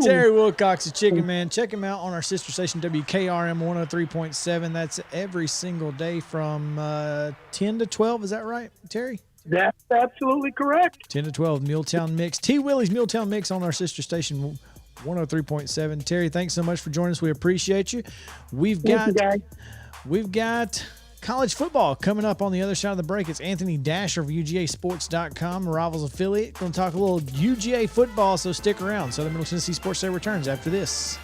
Terry Wilcox, the Chicken Man. Check him out on our sister station, WKRM 103.7. That's every single day from 10 to 12. Is that right, Terry? That's absolutely correct. 10 to 12, Mealtown Mix. T. Willie's Mealtown Mix on our sister station, 103.7. Terry, thanks so much for joining us. We appreciate you. We've got college football coming up on the other side of the break. It's Anthony Dasher of UGAsports.com, Rivals affiliate. Going to talk a little UGA football, so stick around. Southern Middle Tennessee Sports Day returns after this.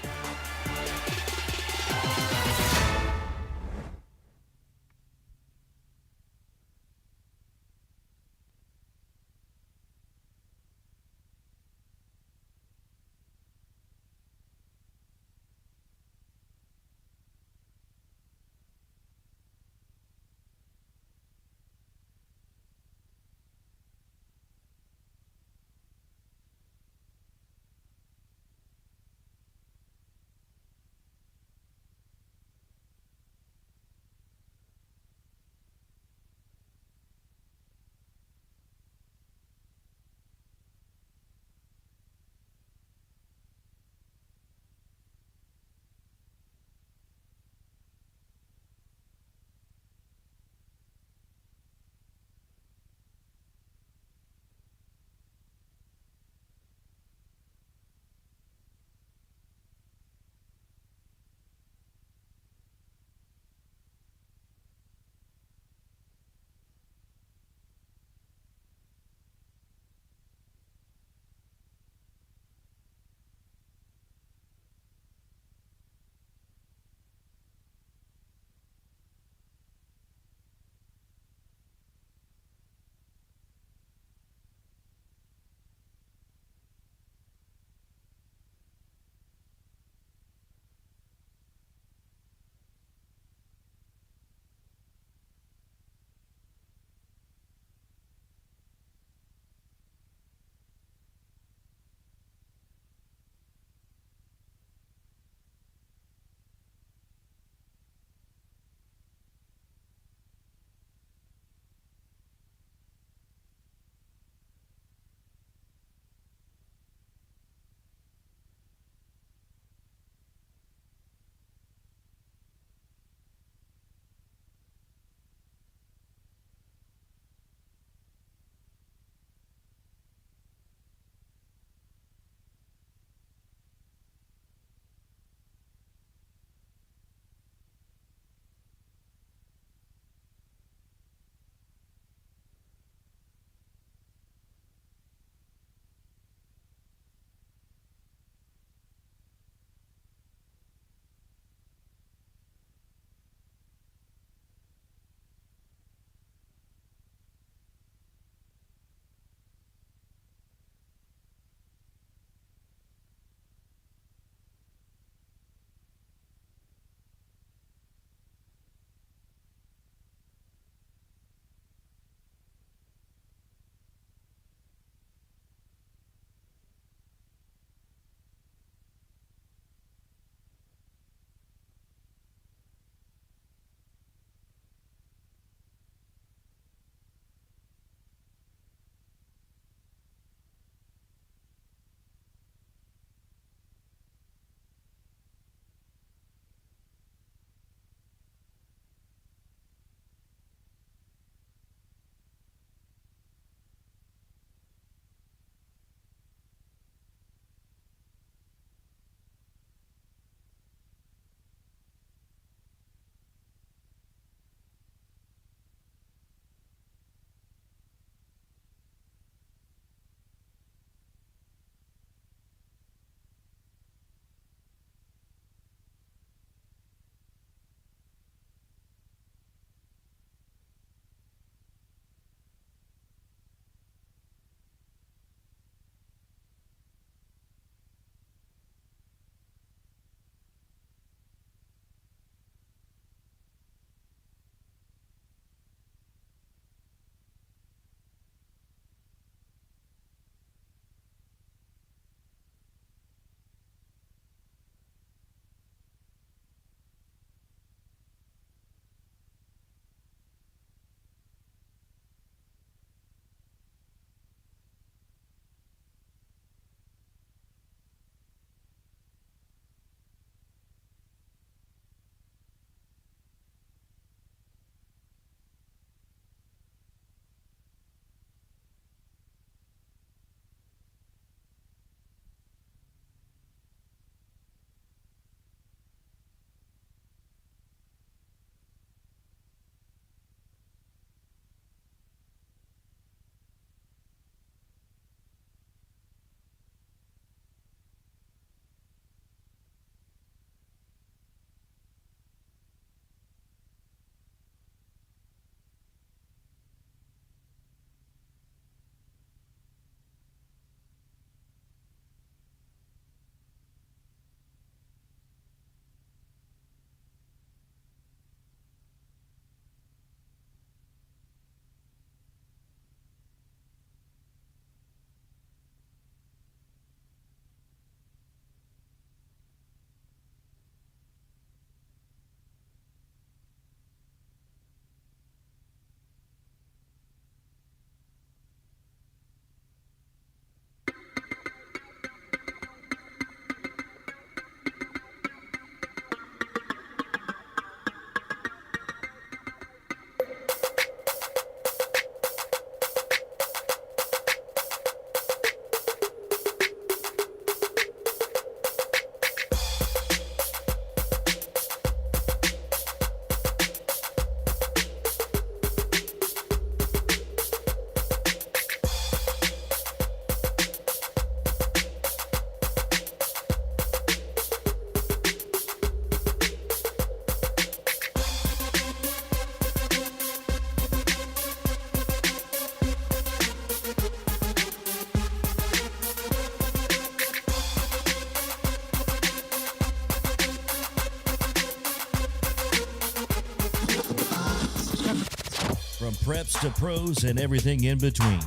From preps to pros and everything in between,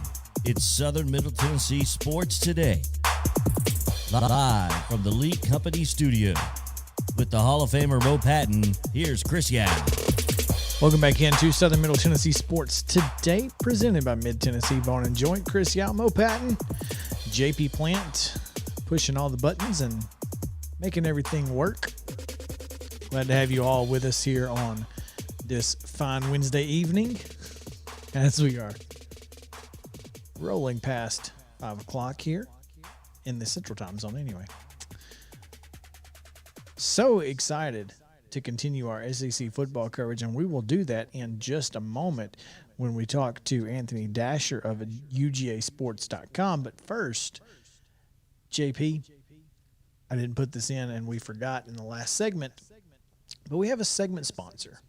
it's Southern Middle Tennessee Sports Today. Live from the League Company Studio. With the Hall of Famer Mo Patton, here's Chris Yow. Welcome back into Southern Middle Tennessee Sports Today, presented by Mid-Tennessee Bone and Joint. Chris Yow, Mo Patton, JP Plant, pushing all the buttons and making everything work. Glad to have you all with us here on this fine Wednesday evening as we are rolling past 5 o'clock here in the Central Time Zone anyway. So excited to continue our SEC football coverage, and we will do that in just a moment when we talk to Anthony Dasher of UGAsports.com. But first, JP, I didn't put this in and we forgot in the last segment, but we have a segment sponsor.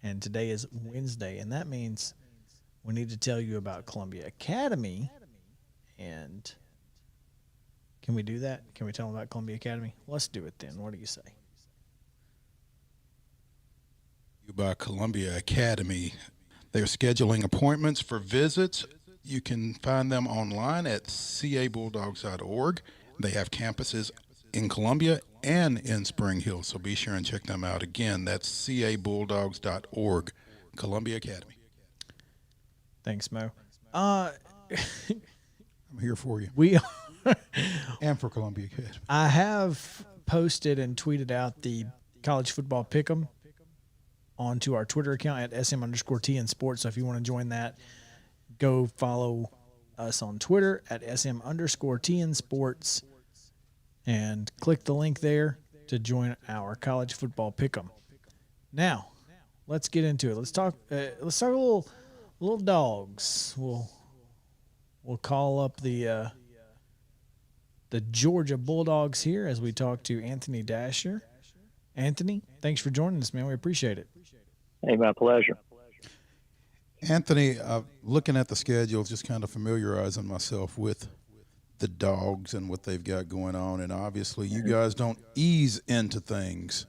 And today is Wednesday, and that means we need to tell you about Columbia Academy. And can we do that? Can we tell them about Columbia Academy? Let's do it then. What do you say? By Columbia Academy. They're scheduling appointments for visits. You can find them online at cabulldogs.org. They have campuses in Columbia and in Spring Hill, so be sure and check them out. Again, that's cabulldogs.org, Columbia Academy. Thanks, Mo. I'm here for you. We And for Columbia Academy. I have posted and tweeted out the college football pick'em onto our Twitter account at SM_TN Sports. So if you want to join that, go follow us on Twitter at SM_TN Sports and click the link there to join our college football pick'em. Now, let's get into it. Let's talk a little dogs. We'll call up the Georgia Bulldogs here as we talk to Anthony Dasher. Anthony, thanks for joining us, man. We appreciate it. Hey, my pleasure. Anthony, looking at the schedule, just kind of familiarizing myself with the Dogs and what they've got going on. And obviously you guys don't ease into things.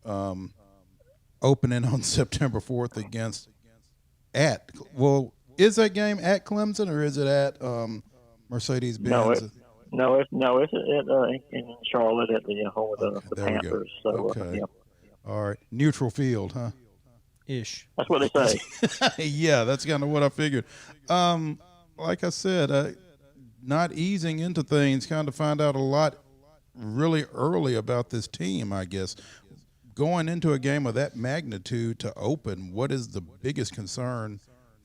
Opening on September 4th is that game at Clemson or is it at Mercedes-Benz? It's in Charlotte at the home of the Panthers. So, okay. All right. Neutral field, huh? Ish. That's what they say. Yeah, that's kind of what I figured. Like I said, not easing into things, kind of find out a lot really early about this team, I guess. Going into a game of that magnitude to open, what is the biggest concern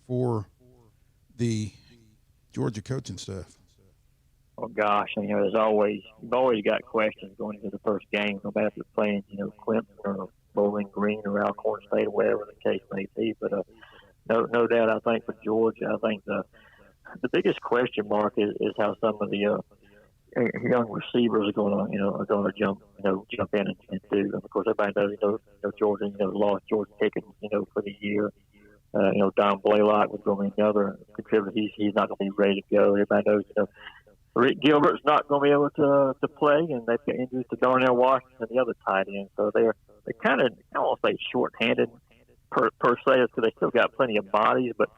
for the Georgia coaching staff? Oh gosh, you've always got questions going into the first game, no matter if you're playing, Clemson or Bowling Green or Alcorn State or whatever the case may be. But no doubt, I think for Georgia, I think the biggest question mark is how some of the young receivers are going to jump in and do. And of course, everybody knows, Georgia, lost George Pickens, for the year. Don Blaylock was going to be another contributor. He's not going to be ready to go. Everybody knows, Rick Gilbert's not going to be able to play, and they've got injuries to Darnell Washington, the other tight end. So they're kind of, I don't want to say short-handed per se, because they still got plenty of bodies, but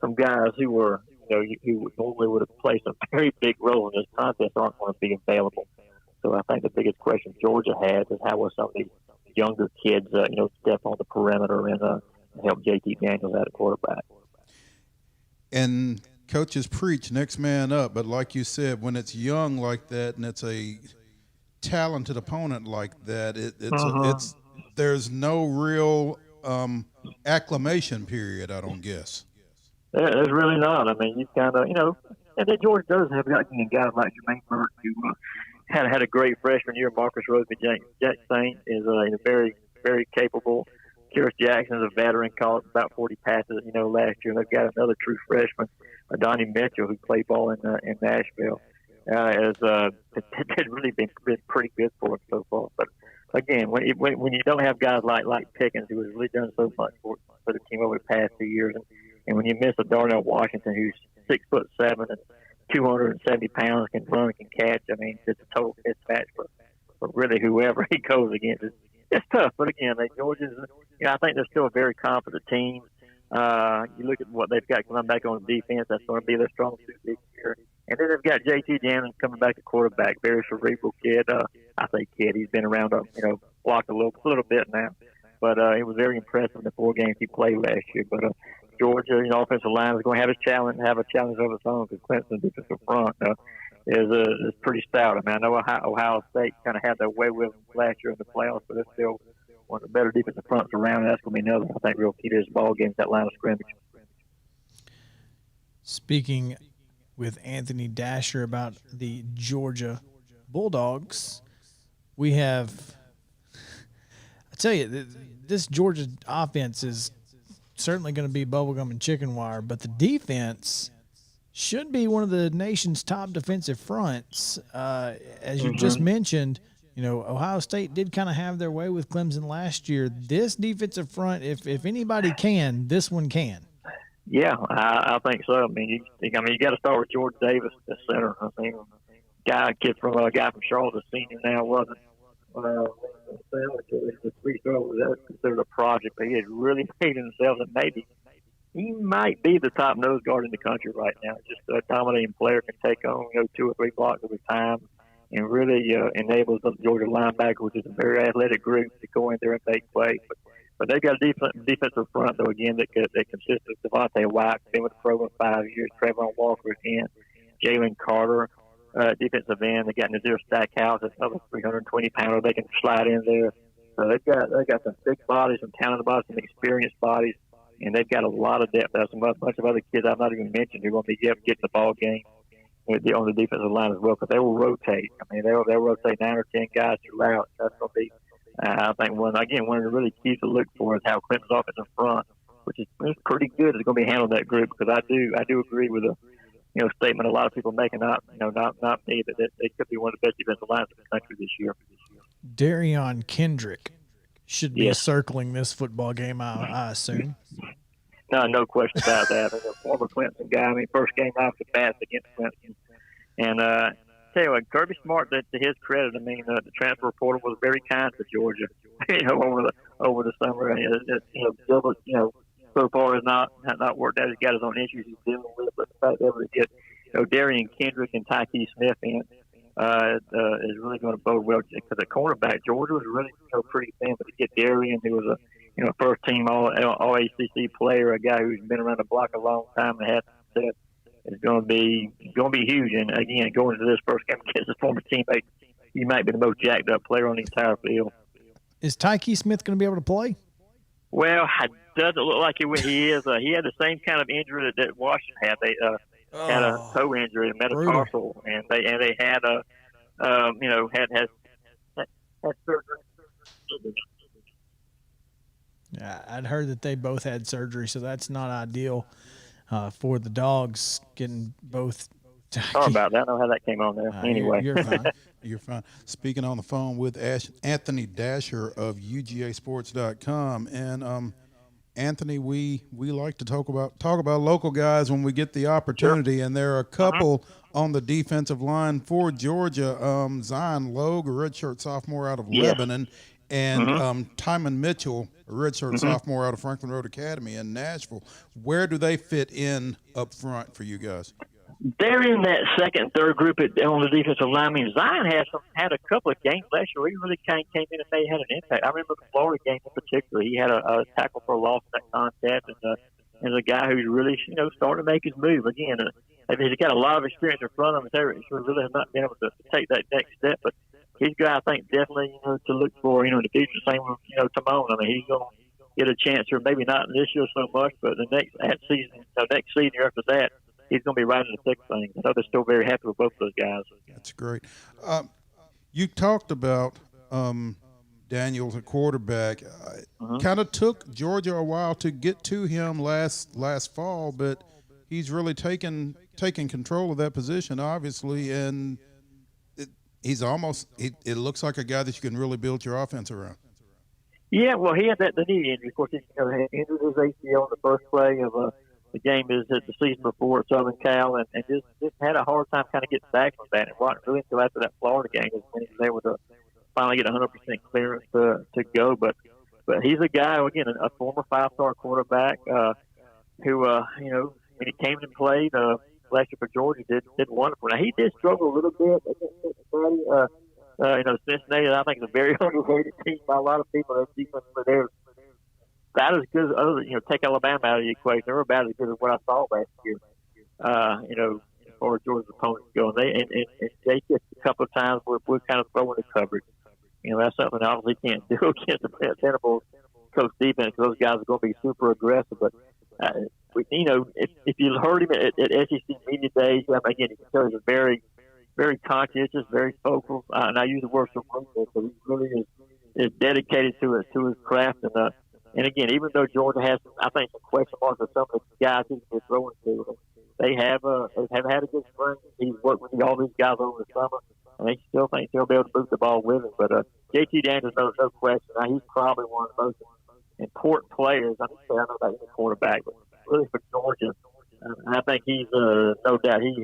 some guys who were, who normally would have played some very big role in this contest aren't going to be available. So I think the biggest question Georgia has is how will some of these younger kids, step on the perimeter and help JT Daniels out at quarterback. And coaches preach next man up, but like you said, when it's young like that and it's a talented opponent like that, it's there's no real acclimation period, I don't guess. There's really not. I mean, you've kind of, and then Georgia does have got guys like Jermaine Burke who had a great freshman year. Marcus Roseby Jack Saint is very, very capable. Kyrus Jackson is a veteran, caught about 40 passes, last year. And they've got another true freshman, Donnie Mitchell, who played ball in Nashville. Has really been pretty good for him so far. But again, when you don't have guys like Pickens, who has really done so much for the team over the past 2 years, and when you miss a Darnell Washington who's 6'7" and 270 pounds, can run, can catch, I mean, it's a total mismatch for really whoever he goes against. It's tough, but again, Georgia's, I think they're still a very confident team. You look at what they've got coming back on defense. That's going to be their strong suit this year. And then they've got JT Jennings coming back at quarterback. Very cerebral kid. I say kid. He's been around, blocked a little bit now. But it was very impressive in the 4 games he played last year. But Georgia, offensive line is going to have a challenge of its own because Clemson's defensive front is pretty stout. I mean, I know Ohio State kind of had their way with them last year in the playoffs, but they're still one of the better defensive fronts around. And that's going to be another, I think, real key to this ball game, that line of scrimmage. Speaking with Anthony Dasher about the Georgia Bulldogs, we have, I tell you, this Georgia offense is certainly going to be bubblegum and chicken wire, but the defense should be one of the nation's top defensive fronts. As you just mentioned, Ohio State did kind of have their way with Clemson last year. This defensive front, if anybody can, this one can. Yeah, I think so. I mean, you got to start with George Davis, the center. I mean, a guy from Charlotte, a senior now, wasn't. The 3-star was considered a project, but he had really made himself, and maybe he might be the top nose guard in the country right now. Just a dominating player, can take on 2 or 3 blocks at a time, and really enables the Georgia linebacker, which is a very athletic group, to go in there and make plays. But they've got a defensive front, though, again, that consists of Devontae White, been with the program 5 years, Trayvon Walker again, Jalen Carter, defensive end. They got Nazir Stackhouse, another 320-pounder they can slide in there. So they got some big bodies, some talented bodies, some experienced bodies, and they've got a lot of depth. There's a bunch of other kids I've not even mentioned who are going to be getting the ball game on the defensive line as well, because they will rotate. I mean, they'll rotate 9 or 10 guys throughout. That's going to be, I think, one of the really keys to look for is how Clemson's offensive front, which is pretty good, is going to be handling that group, because I do agree with the statement a lot of people making, not me, that they could be one of the best defensive lines in the country this year. Darion Kendrick should be circling this football game, I assume. No question about that. He's a former Clemson guy. I mean, first game off the bat against Clemson. And tell you what, Kirby Smart, to his credit, I mean, the transfer portal was very kind to Georgia. Over the summer, Gilbert, so far has not worked out. He's got his own issues he's dealing with, but the fact that we get Darian Kendrick and Tyke Smith in is really going to bode well, because at cornerback Georgia was really pretty thin, but to get Darian, who was a first team all ACC player, a guy who's been around the block a long time and has success, is going to be huge. And again, going into this first game against his former teammate, he might be the most jacked up player on the entire field. Is Tyke Smith going to be able to play? Well, it doesn't look like he is. He had the same kind of injury that Washington had. They had a toe injury, a metatarsal, and they had had surgery. Yeah, I'd heard that they both had surgery, so that's not ideal for the Dogs getting both. Sorry about that. I don't know how that came on there. Anyway, you're fine. You're fine. Speaking on the phone with Anthony Dasher of UGAsports.com. And Anthony, we like to talk about local guys when we get the opportunity, sure. And there are a couple on the defensive line for Georgia. Zion Logue, a redshirt sophomore out of Lebanon, and Timon Mitchell, a redshirt sophomore out of Franklin Road Academy in Nashville. Where do they fit in up front for you guys? They're in that second, third group on the defensive line. I mean, Zion had a couple of games last year where he really came in and they had an impact. I remember the Florida game in particular. He had a tackle for a loss in that contest, and a guy who's really starting to make his move again. He's got a lot of experience in front of him. He really has not been able to take that next step, but he's a guy I think definitely to look for in the future. Same with Timon. I mean, he's going to get a chance here, maybe not this year so much, but the next season after that, he's going to be right in the thick of things. I know they're still very happy with both of those guys. That's great. You talked about Daniels at quarterback. Kind of took Georgia a while to get to him last fall, but he's really taken control of that position, obviously, and it looks like a guy that you can really build your offense around. Yeah, well, he had the knee injury. Of course, he had injured his ACL in the first play of the game is the season before at Southern Cal, and just had a hard time kind of getting back from that. And wasn't really until after that Florida game was when he was able to finally get 100% clearance to go. But he's a guy, again, a former 5-star quarterback. who when he came and played last year for Georgia, did wonderful. Now he did struggle a little bit against Cincinnati. Cincinnati, I think, is a very underrated team by a lot of people. That defense for there is about as good as other. Take Alabama out of the equation. They're about as good as what I saw last year. As far as Georgia's opponents go, and they just a couple of times we're kind of throwing the coverage. That's something I obviously can't do against the Venables coach defense. Those guys are going to be super aggressive. But if you heard him at SEC media days, again, you can tell he's a very, very conscientious, very focal, and I use the word cerebral, so he really is dedicated to his craft. And again, even though Georgia has, I think, some question marks of some of the guys he's been throwing to, they have had a good spring. He's worked with all these guys over the summer, and they still think they'll be able to boot the ball with him. But JT Daniels, no question, he's probably one of the most important players. I know about any quarterback, but really for Georgia, and I think he's no doubt he's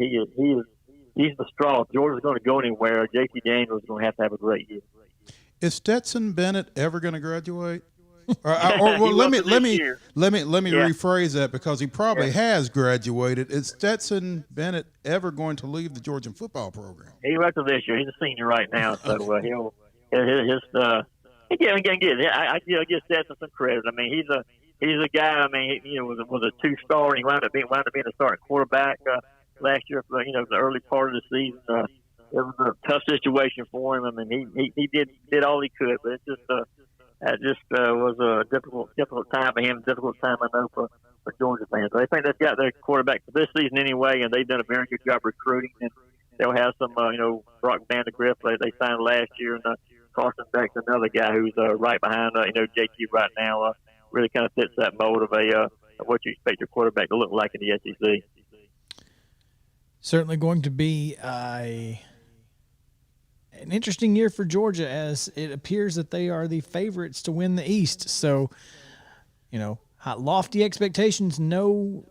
the straw. If Georgia's going to go anywhere, JT Daniels is going to have a great year. Is Stetson Bennett ever going to graduate? Let me rephrase that, because he probably has graduated. Is Stetson Bennett ever going to leave the Georgian football program? He went to this year. He's a senior right now, so I give Stetson some credit. I mean, he's a guy. I mean, he was a 2-star, and he wound up being a starting quarterback last year for the early part of the season. It was a tough situation for him. I mean, he did all he could, but it just was a difficult time for him. Difficult time, I know, for Georgia fans. But I think they've got their quarterback for this season anyway, and they've done a very good job recruiting. And they'll have some, Brock Vandegrift they signed last year, and Carson Beck's another guy who's right behind, JT right now. Really kind of fits that mold of what you expect your quarterback to look like in the SEC. Certainly going to be an interesting year for Georgia, as it appears that they are the favorites to win the East. So, lofty expectations, no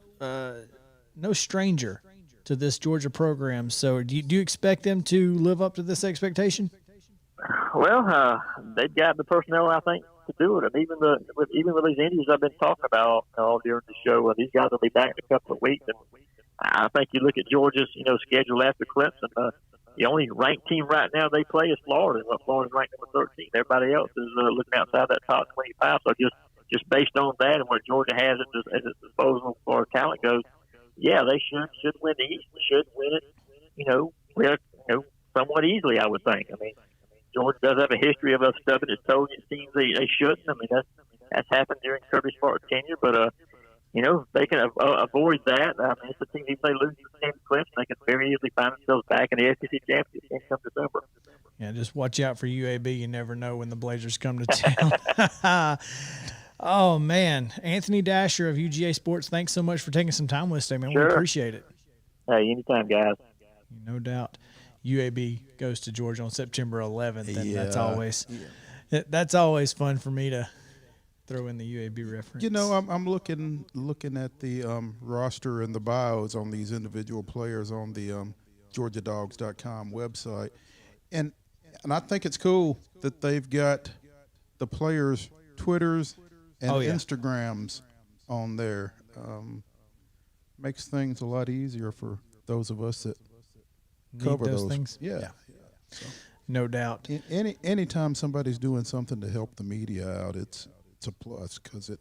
stranger to this Georgia program. So do you expect them to live up to this expectation? Well, they've got the personnel, I think, to do it. And even with these injuries I've been talking about all during the show, these guys will be back in a couple of weeks. And I think you look at Georgia's, schedule after Clemson. The only ranked team right now they play is Florida. Florida's ranked number 13. Everybody else is looking outside that top 25. So just based on that and what Georgia has at its disposal as far as talent goes, yeah, they should win the East. They should win it, somewhat easily, I would think. I mean, Georgia does have a history of us stubbing its toes against teams they shouldn't. I mean, that's happened during Kirby Smart's tenure, but they can avoid that. I mean, it's a team, if they lose to Kansas Clemson, they can very easily find themselves back in the SEC championship game come December. Yeah, just watch out for UAB. You never know when the Blazers come to town. Oh, man. Anthony Dasher of UGA Sports, thanks so much for taking some time with us today, man. Sure. We appreciate it. Hey, anytime, guys. No doubt. UAB goes to Georgia on September 11th, and that's always fun for me to throw in the UAB reference. I'm looking at the roster and the bios on these individual players on the GeorgiaDogs.com website, and I think it's cool that they've got the players' Twitters and Instagrams on there. Makes things a lot easier for those of us that cover those things. Yeah. So, no doubt. Anytime somebody's doing something to help the media out, it's a plus, because it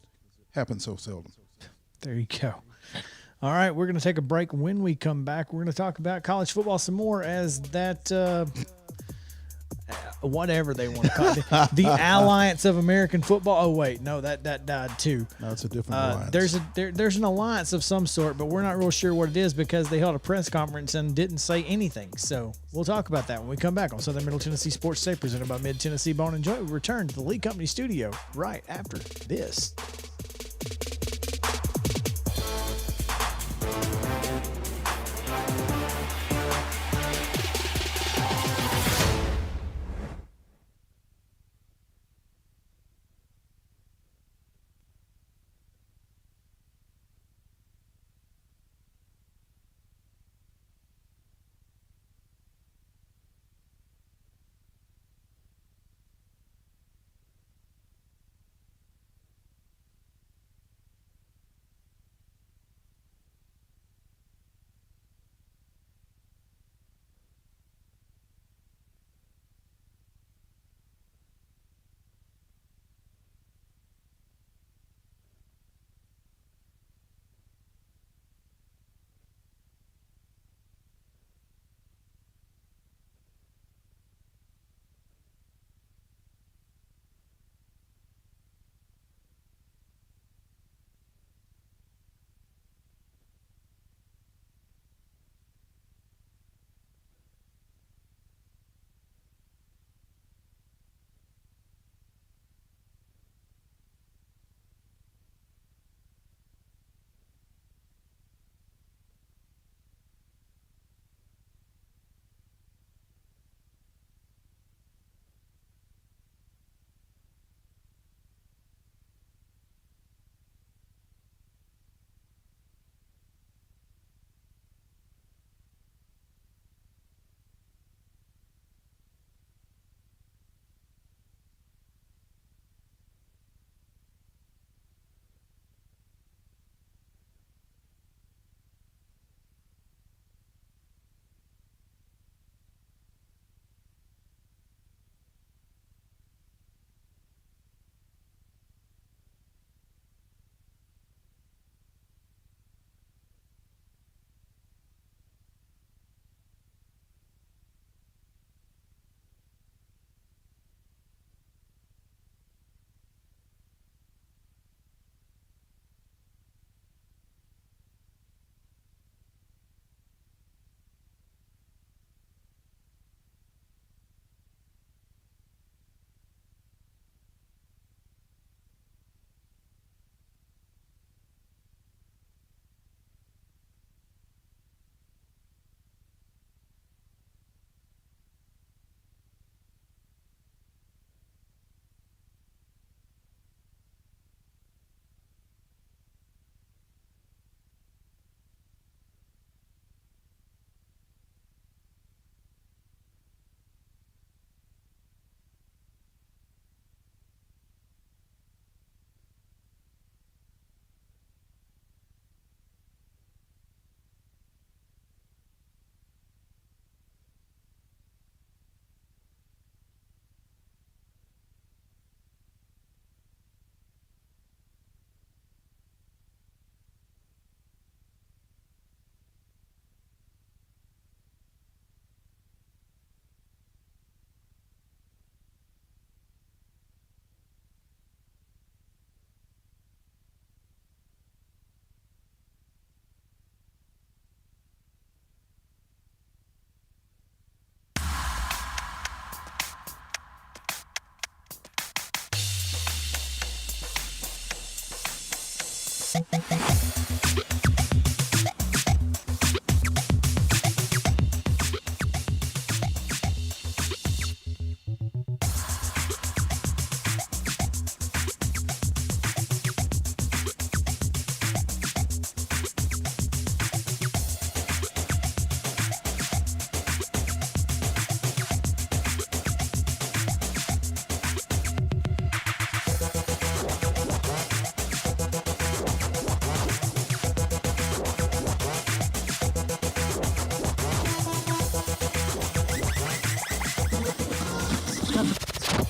happens so seldom. There you go. All right, we're going to take a break. When we come back, we're going to talk about college football some more, as that whatever they want to call it, the Alliance of American Football. Oh wait, no, that died too. No, it's a different alliance. There's an alliance of some sort, but we're not real sure what it is, because they held a press conference and didn't say anything. So we'll talk about that when we come back on Southern Middle Tennessee Sports Today, presented by Mid Tennessee Bone and Joint. We return to the Lee Company studio right after this.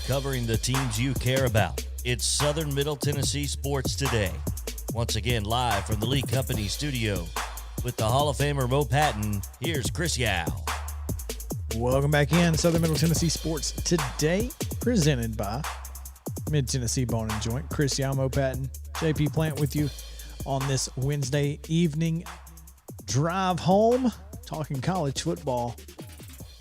covering the teams you care about. It's Southern Middle Tennessee Sports Today. Once again, live from the Lee Company studio with the Hall of Famer Mo Patton. Here's Chris Yow. Welcome back in Southern Middle Tennessee Sports Today, presented by Mid-Tennessee Bone and Joint. Chris Yow, Mo Patton, JP Plant with you on this Wednesday evening drive home, talking college football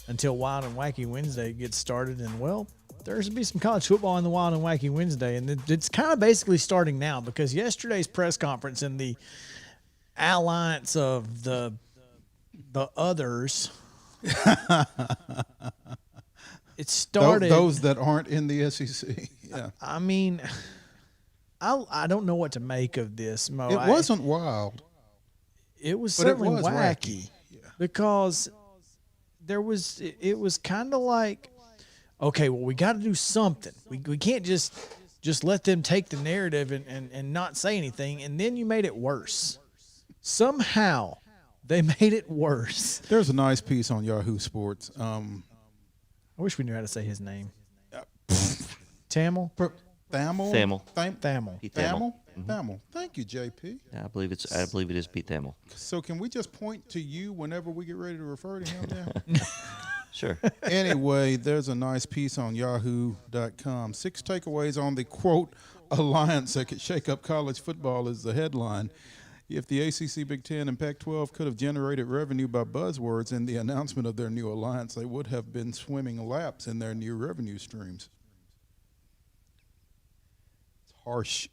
until Wild and Wacky Wednesday gets started. And, well, there's going to be some college football in the Wild and Wacky Wednesday, and it's kind of basically starting now because yesterday's press conference in the alliance of the others, it started. Those that aren't in the SEC. Yeah. I mean, I don't know what to make of this, Mo. It wasn't wild. It was But it certainly was wacky because it was kind of like, okay, well, we got to do something. We can't just let them take the narrative and not say anything. And then you made it worse. Somehow they made it worse. There's a nice piece on Yahoo Sports. I wish we knew how to say his name. Tamil? Thamel? Thamel. Thamil. Pete Thamel. Thamel. Thank you, JP. I believe it is Pete Thamel. So can we just point to you whenever we get ready to refer to him now? Sure. Anyway, there's a nice piece on yahoo.com. 6 takeaways on the, quote, alliance that could shake up college football is the headline. If the ACC, Big Ten, and Pac-12 could have generated revenue by buzzwords in the announcement of their new alliance, they would have been swimming laps in their new revenue streams. It's harsh,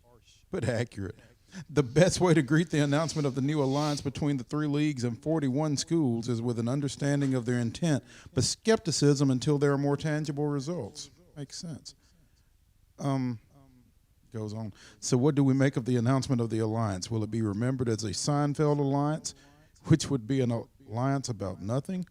but accurate. The best way to greet the announcement of the new alliance between the 3 leagues and 41 schools is with an understanding of their intent, but skepticism until there are more tangible results. Makes sense. Goes on. So what do we make of the announcement of the alliance? Will it be remembered as a Seinfeld alliance, which would be an alliance about nothing?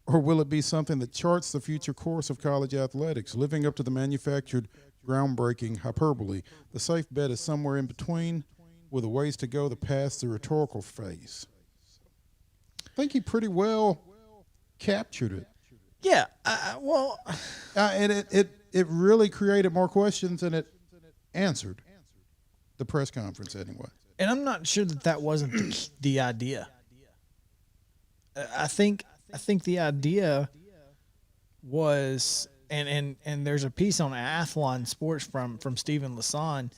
Or will it be something that charts the future course of college athletics, living up to the manufactured, groundbreaking hyperbole? The safe bet is somewhere in between, with a ways to go to pass the rhetorical phase. I think he pretty well captured it. Yeah, And it really created more questions than it answered. The press conference, anyway. and I'm not sure that wasn't the idea. I think the idea was, and there's a piece on Athlon Sports from Stephen Lassonde.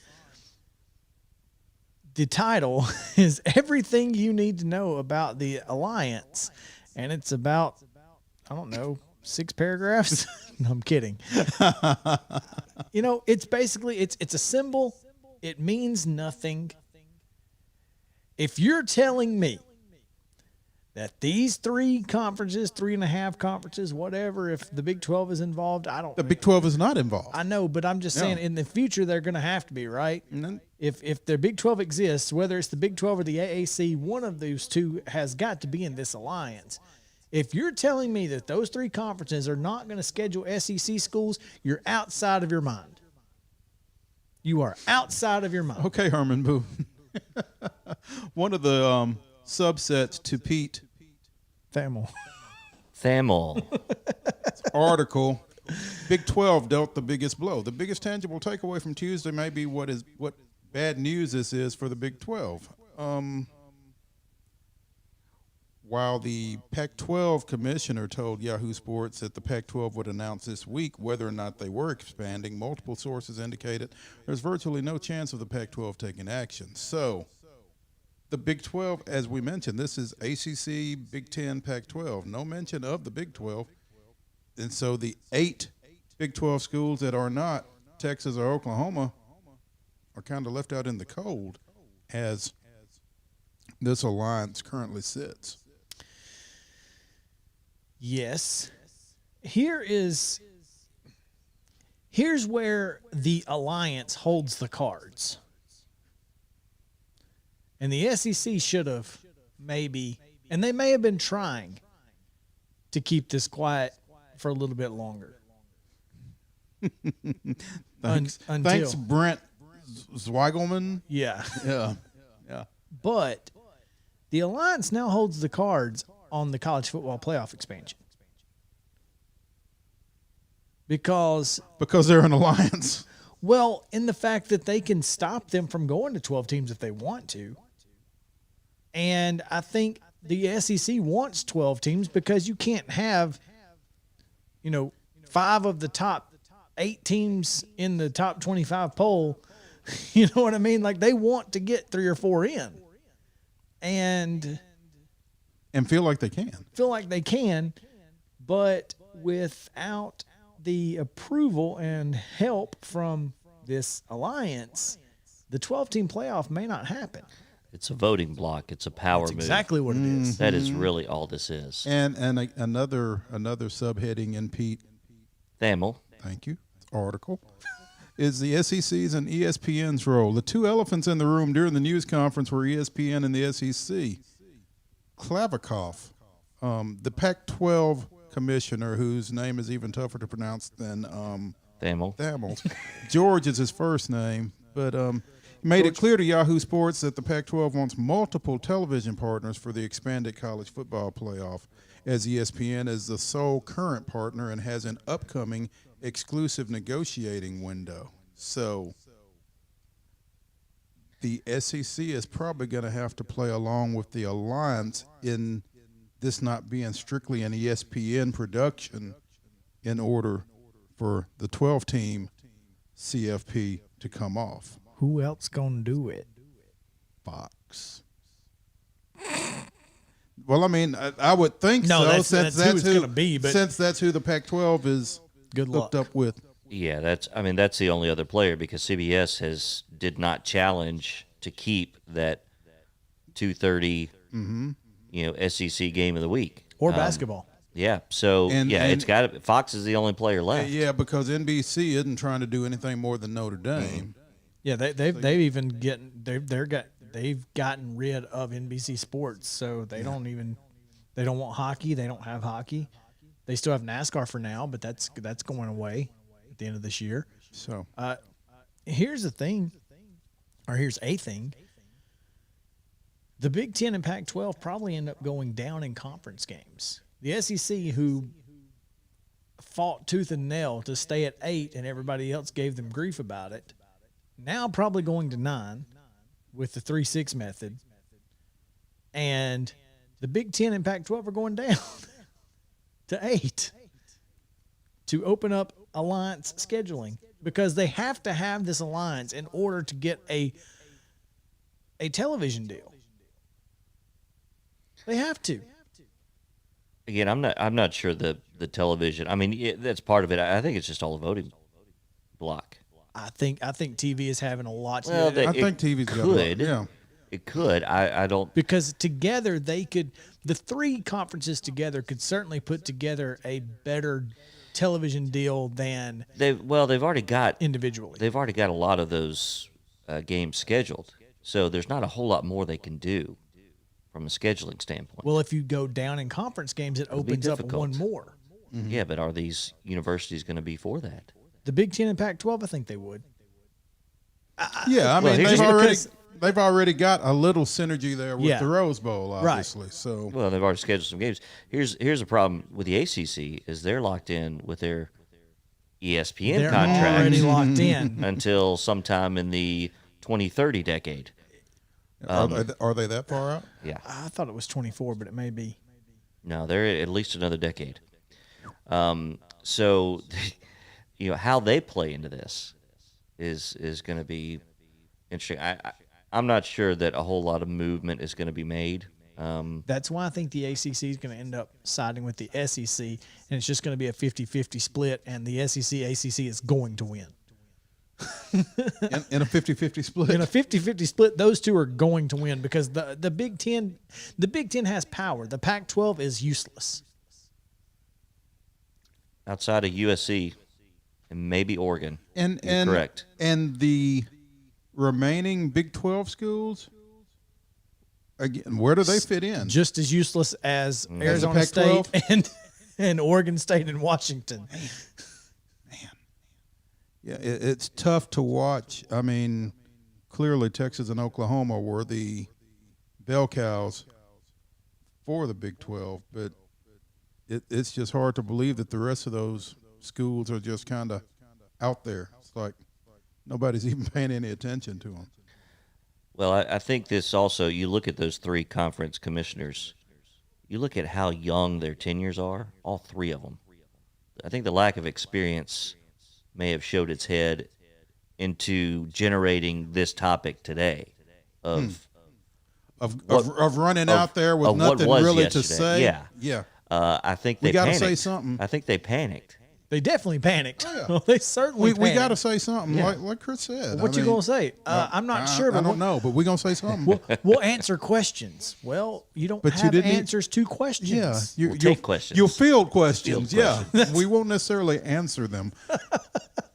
The title is Everything You Need to Know About the Alliance, and it's about, I don't know, 6 paragraphs. No, I'm kidding. It's basically it's a symbol. It means nothing. If you're telling me that these 3 conferences, 3.5 conferences, whatever, if the Big 12 is involved, The Big 12 is not involved. I know, but I'm just saying in the future they're going to have to be, right? Mm-hmm. If the Big 12 exists, whether it's the Big 12 or the AAC, one of those 2 has got to be in this alliance. If you're telling me that those 3 conferences are not going to schedule SEC schools, you're outside of your mind. You are outside of your mind. Okay, Herman Boo. One of the subsets to Pete Thamel. article, Big 12 dealt the biggest blow. The biggest tangible takeaway from Tuesday may be what bad news this is for the Big 12. While the Pac-12 commissioner told Yahoo Sports that the Pac-12 would announce this week whether or not they were expanding, multiple sources indicated there's virtually no chance of the Pac-12 taking action. So the Big 12, as we mentioned, this is ACC, Big 10, Pac-12. No mention of the Big 12. And so the 8 Big 12 schools that are not Texas or Oklahoma are kind of left out in the cold as this alliance currently sits. Yes. Here's where the alliance holds the cards. And the SEC should have maybe, and they may have been trying to keep this quiet for a little bit longer. Thanks, Brent Zweigelman. Yeah. Yeah. But the alliance now holds the cards on the college football playoff expansion. because they're an alliance. well, in the fact that they can stop them from going to 12 teams if they want to. And I think the SEC wants 12 teams because you can't have, 5 of the top 8 teams in the top 25 poll. You know what I mean? Like, they want to get 3 or 4 in. And feel like they can. But without the approval and help from this alliance, the 12-team playoff may not happen. It's a voting block. It's a power That's move. exactly what it is. That is really all this is. And another subheading in Pete. Thamel. Thank you. Article is the SEC's and ESPN's role. The two elephants in the room during the news conference were ESPN and the SEC. Klavikov, the Pac-12 commissioner, whose name is even tougher to pronounce than Thamel. George is his first name, but he made it clear to Yahoo Sports that the Pac-12 wants multiple television partners for the expanded college football playoff, as ESPN is the sole current partner and has an upcoming exclusive negotiating window. So the SEC is probably going to have to play along with the alliance in this not being strictly an ESPN production in order for the 12-team CFP to come off. Who else gonna do it? Fox. Well, I mean, I would think No, so. that's who it's gonna be, but since that's who the Pac-12 is good luck. hooked up with. Yeah, that's the only other player because CBS did not challenge to keep that 2:30 SEC game of the week Or basketball. Yeah, so And it's got to. Fox is the only player left. Yeah, because NBC isn't trying to do anything more than Notre Dame. Yeah, they've even they've gotten rid of NBC Sports, so they don't want hockey. They don't have hockey. They still have NASCAR for now, but that's going away at the end of this year. So here's a thing. The Big Ten and Pac-12 probably end up going down in conference games. The SEC, who fought tooth and nail to stay at 8 and everybody else gave them grief about it, now probably going to 9 with the 3-6 method. And the Big Ten and Pac-12 are going down to 8 to open up alliance scheduling because they have to have this alliance in order to get a television deal. They have to. Again, I'm not sure the television. I mean, that's part of it. I think it's just all a voting block. I think TV is having a lot to Well, do. I think TV's got a lot. Yeah. It could. I don't. Because together the 3 conferences together could certainly put together a better television deal than They've already got individually. They've already got a lot of those games scheduled, so there's not a whole lot more they can do from a scheduling standpoint. Well, if you go down in conference games, it opens up difficult. one more. Mm-hmm. Yeah, but are these universities going to be for that? The Big Ten and Pac-12, I think they would. Yeah, I Well, mean, here's they've already got a little synergy there with Yeah. the Rose Bowl, Right. obviously. So Well, they've already scheduled some games. Here's a problem with the ACC is they're locked in with their ESPN They're contract already locked in. until sometime in the 2030 decade. are they that far out? Yeah. I thought it was 24, but it may be. No, they're at least another decade. So, how they play into this is going to be interesting. I'm not sure that a whole lot of movement is going to be made. That's why I think the ACC is going to end up siding with the SEC, and it's just going to be a 50-50 split, and the ACC is going to win. In a 50-50 split. In a 50-50 split, those two are going to win because the Big Ten has power. The Pac-12 is useless. Outside of USC and maybe Oregon. and You're correct. And the remaining Big 12 schools, again, where do they fit in? Just as useless as Arizona As the State and Oregon State and Washington. Yeah, it's tough to watch. I mean, clearly Texas and Oklahoma were the bell cows for the Big 12, but it's just hard to believe that the rest of those schools are just kind of out there. It's like nobody's even paying any attention to them. Well, I think this also, you look at those 3 conference commissioners, you look at how young their tenures are, all 3 of them. I think the lack of experience may have showed its head into generating this topic today of running out there with nothing really to say. Yeah. I think they we got to panicked. say something. I think they panicked. They definitely panicked. Oh, yeah. Well, they certainly We got to panicked. say something, Yeah. like Chris said. What you gonna say? I'm not sure. I But don't know, but we're gonna say something. we'll answer questions. Well, you don't But you have didn't answers to questions. Yeah, We'll take questions. You'll field questions. Field Yeah, we won't necessarily answer them.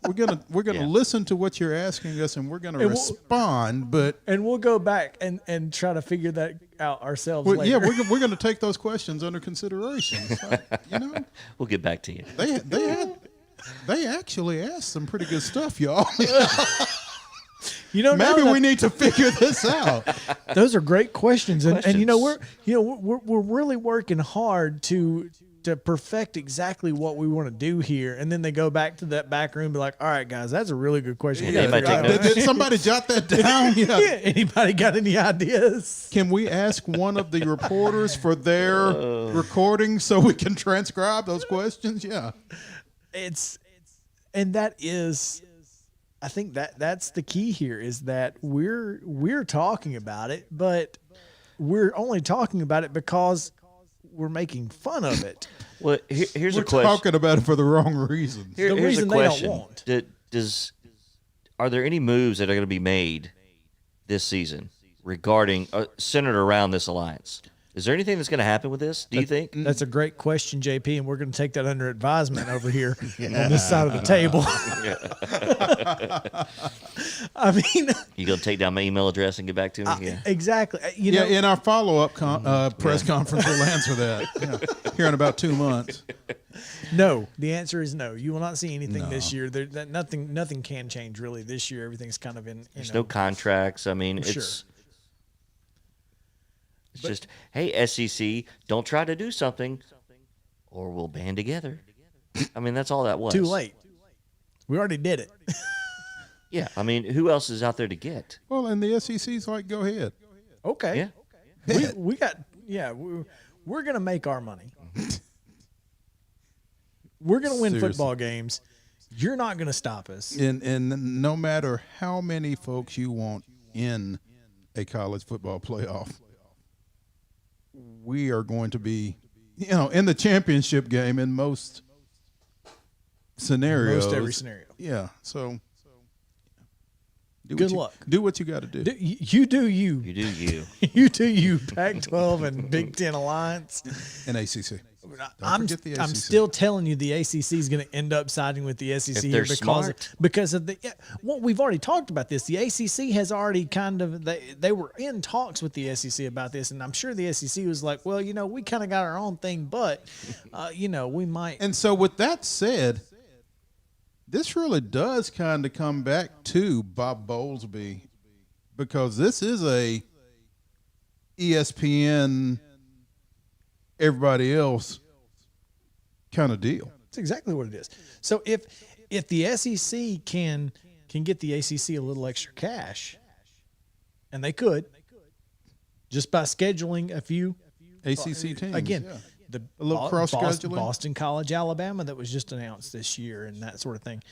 We're gonna Yeah. listen to what you're asking us, and we're gonna respond. But And we'll go back and try to figure that out ourselves later. yeah, we're gonna take those questions under consideration. So, We'll get back to you. they actually asked some pretty good stuff, y'all. You know, Maybe now we need to figure this out. those are great questions, and Questions. we're really working hard to perfect exactly what we want to do here, and then they go back to that back room and be like, all right, guys, that's a really good question. Yeah, We gotta they might figure take out- notes. Did somebody jot that down? Yeah. Yeah. Anybody got any ideas? Can we ask one of the reporters for their recording so we can transcribe those questions? Yeah. And that is, I think that's the key here, is that we're talking about it, but we're only talking about it because we're making fun of it. Well, here's We're a question. talking about it for the wrong reasons. The Here's reason a they don't question. want. Are there any moves that are going to be made this season regarding centered around this alliance? Is there anything that's going to happen with this? Do you think? That's a great question, JP, and we're going to take that under advisement over here on this side of the table. I mean, You going to take down my email address and get back to me? Yeah. exactly. You Yeah, know, in our follow-up press conference, we'll answer that. Yeah. Here in about 2 months. no. The answer is no. You will not see anything No. this year. Nothing can change really this year. Everything's kind of in. There's no contracts. I mean, Sure. It's just, hey, SEC, don't try to do something, or we'll band together. I mean, that's all that was. Too late. We already did it. Yeah, I mean, who else is out there to get? Well, and the SEC's like, go ahead. Okay. Yeah. We got we're gonna make our money. We're gonna win Seriously. football games. You're not gonna stop us. And no matter how many folks you want in a college football playoff, we are going to be, in the championship game in most scenarios. Most every scenario. Yeah. So Good luck. Do what you got to do. You do you. You do you. You do you. Pac-12 and Big Ten Alliance. And ACC. I'm forget the I'm ACC. still telling you the ACC is going to end up siding with the SEC If here they're because smart. of the well, we've already talked about this. The ACC has already kind of they were in talks with the SEC about this, and I'm sure the SEC was like, well, we kind of got our own thing, but we might. And so with that said, this really does kind of come back to Bob Bowlesby, because this is a ESPN, everybody else kind of deal. That's exactly what it is. So if the SEC can get the ACC a little extra cash, and they could, just by scheduling a few ACC teams. again, yeah. a little cross-scheduling. Boston College, Alabama, that was just announced this year, and that sort of thing.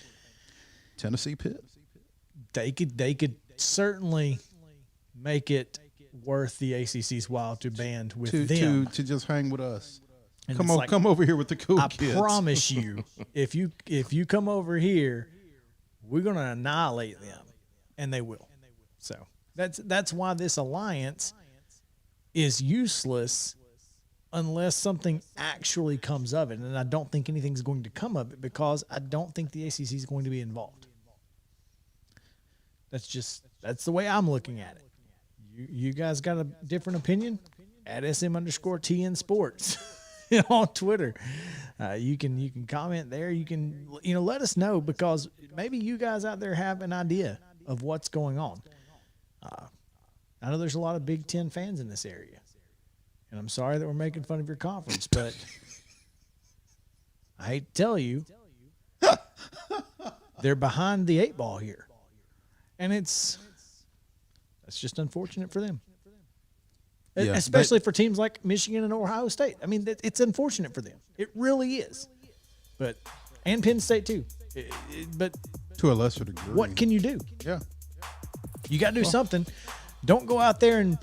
Tennessee Pitt. They could certainly make it worth the ACC's while to band with them. To just hang with us. And Come it's on, like, come over here with the cool I kids. promise you, if you come over here, we're gonna annihilate them, and they will. So that's why this alliance is useless unless something actually comes of it, and I don't think anything's going to come of it because I don't think the ACC is going to be involved. That's the way I'm looking at it. You guys got a different opinion? At SM_TN Sports on Twitter. You can comment there. You can let us know, because maybe you guys out there have an idea of what's going on. I know there's a lot of Big Ten fans in this area, and I'm sorry that we're making fun of your conference, but I hate to tell you, They're behind the 8 ball here. And that's just unfortunate for them. Yeah, Especially for teams like Michigan and Ohio State. I mean, it's unfortunate for them. It really is. And Penn State too. But to a lesser degree. what can you do? Yeah. You got to do something. Don't go out there and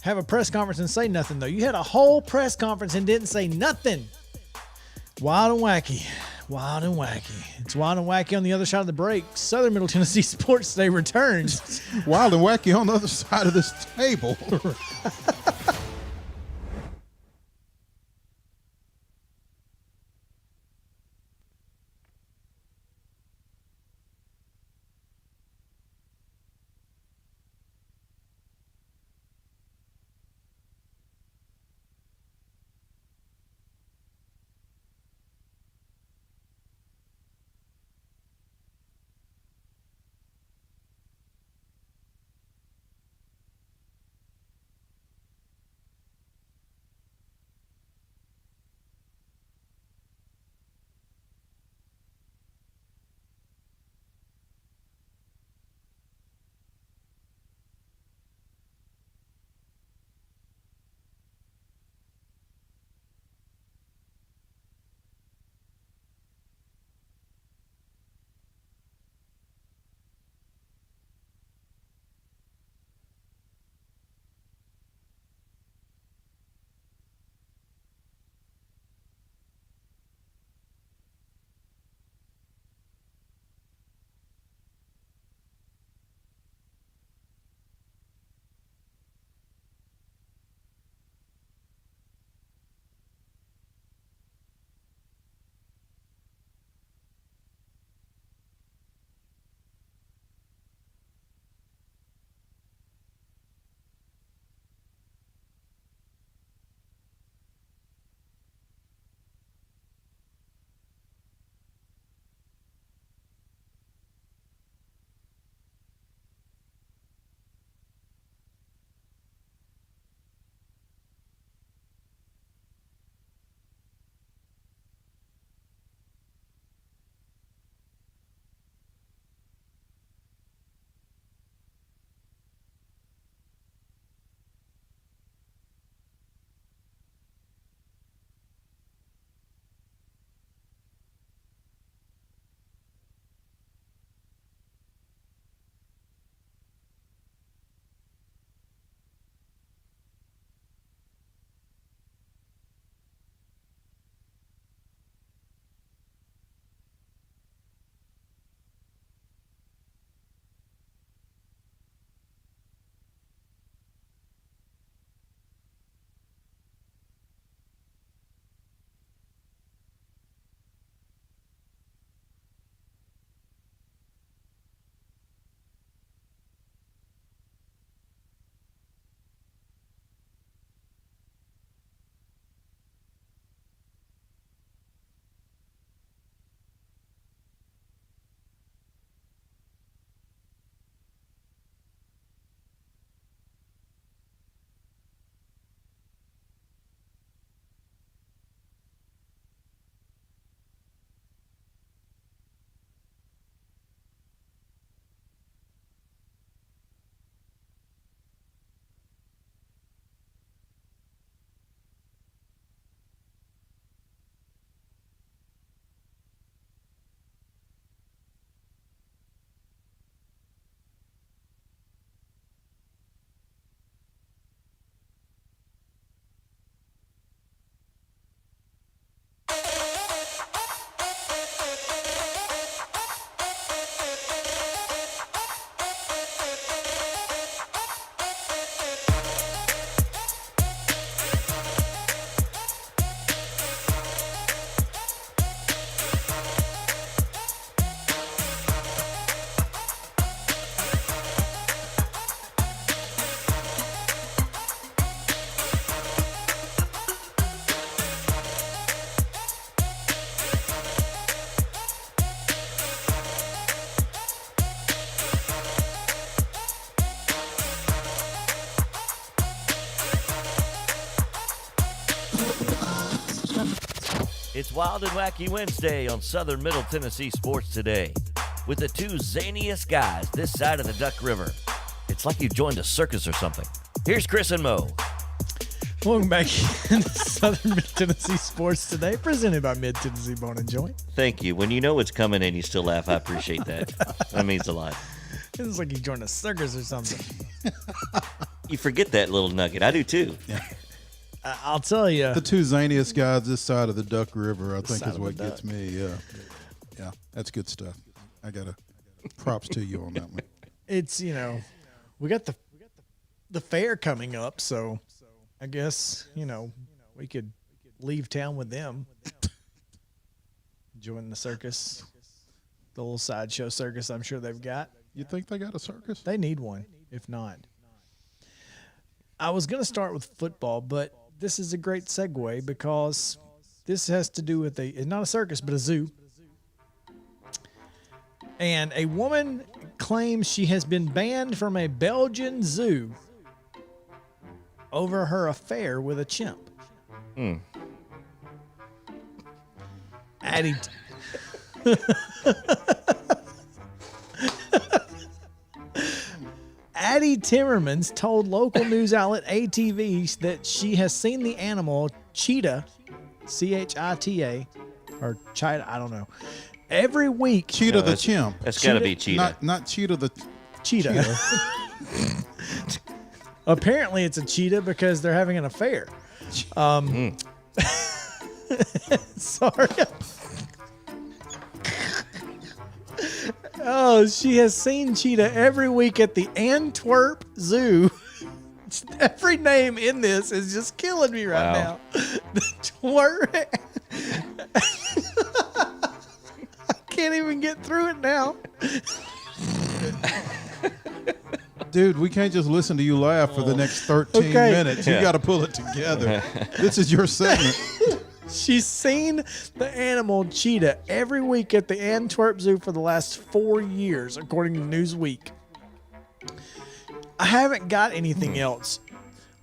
have a press conference and say nothing, though. You had a whole press conference and didn't say nothing. Wild and wacky. Wild and wacky. It's wild and wacky on the other side of the break. Southern Middle Tennessee Sports Day returns. Wild and wacky on the other side of this table. It's Wild and Wacky Wednesday on Southern Middle Tennessee Sports Today. with the two zaniest guys this side of the Duck River. It's like you joined a circus or something. Here's Chris and Mo. Welcome back to Southern Mid Tennessee Sports Today, presented by Mid Tennessee Bone and Joint. Thank you. When you know it's coming and you still laugh, I appreciate that. That means a lot. It's like you joined a circus or something. You forget that little nugget. I do too. I'll tell you. The two zaniest guys this side of the Duck River, I think, Side is of what the gets duck. me. Yeah, that's good stuff. I got to props to you on that one. It's, we got the fair coming up, so I guess, we could leave town with them. Join the circus, the little sideshow circus I'm sure they've got. You think they got a circus? They need one, if not. I was going to start with football, but this is a great segue because this has to do with not a circus, but a zoo. And a woman claims she has been banned from a Belgian zoo over her affair with a chimp. Addie. Addie Timmermans told local news outlet ATV that she has seen the animal cheetah, C-H-I-T-A, or cheetah, I don't know, every week. Cheetah the chimp. That's got to be cheetah. Not Cheetah the Cheetah. Apparently it's a cheetah because they're having an affair. Sorry. Oh, she has seen cheetah every week at the Antwerp Zoo. Every name in this is just killing me right Wow. now. The I can't even get through it now. Dude, we can't just listen to you laugh for the next 13 Okay. minutes. You Yeah. got to pull it together. This is your segment. She's seen the animal cheetah every week at the Antwerp Zoo for the last 4 years, according to Newsweek. I haven't got anything else.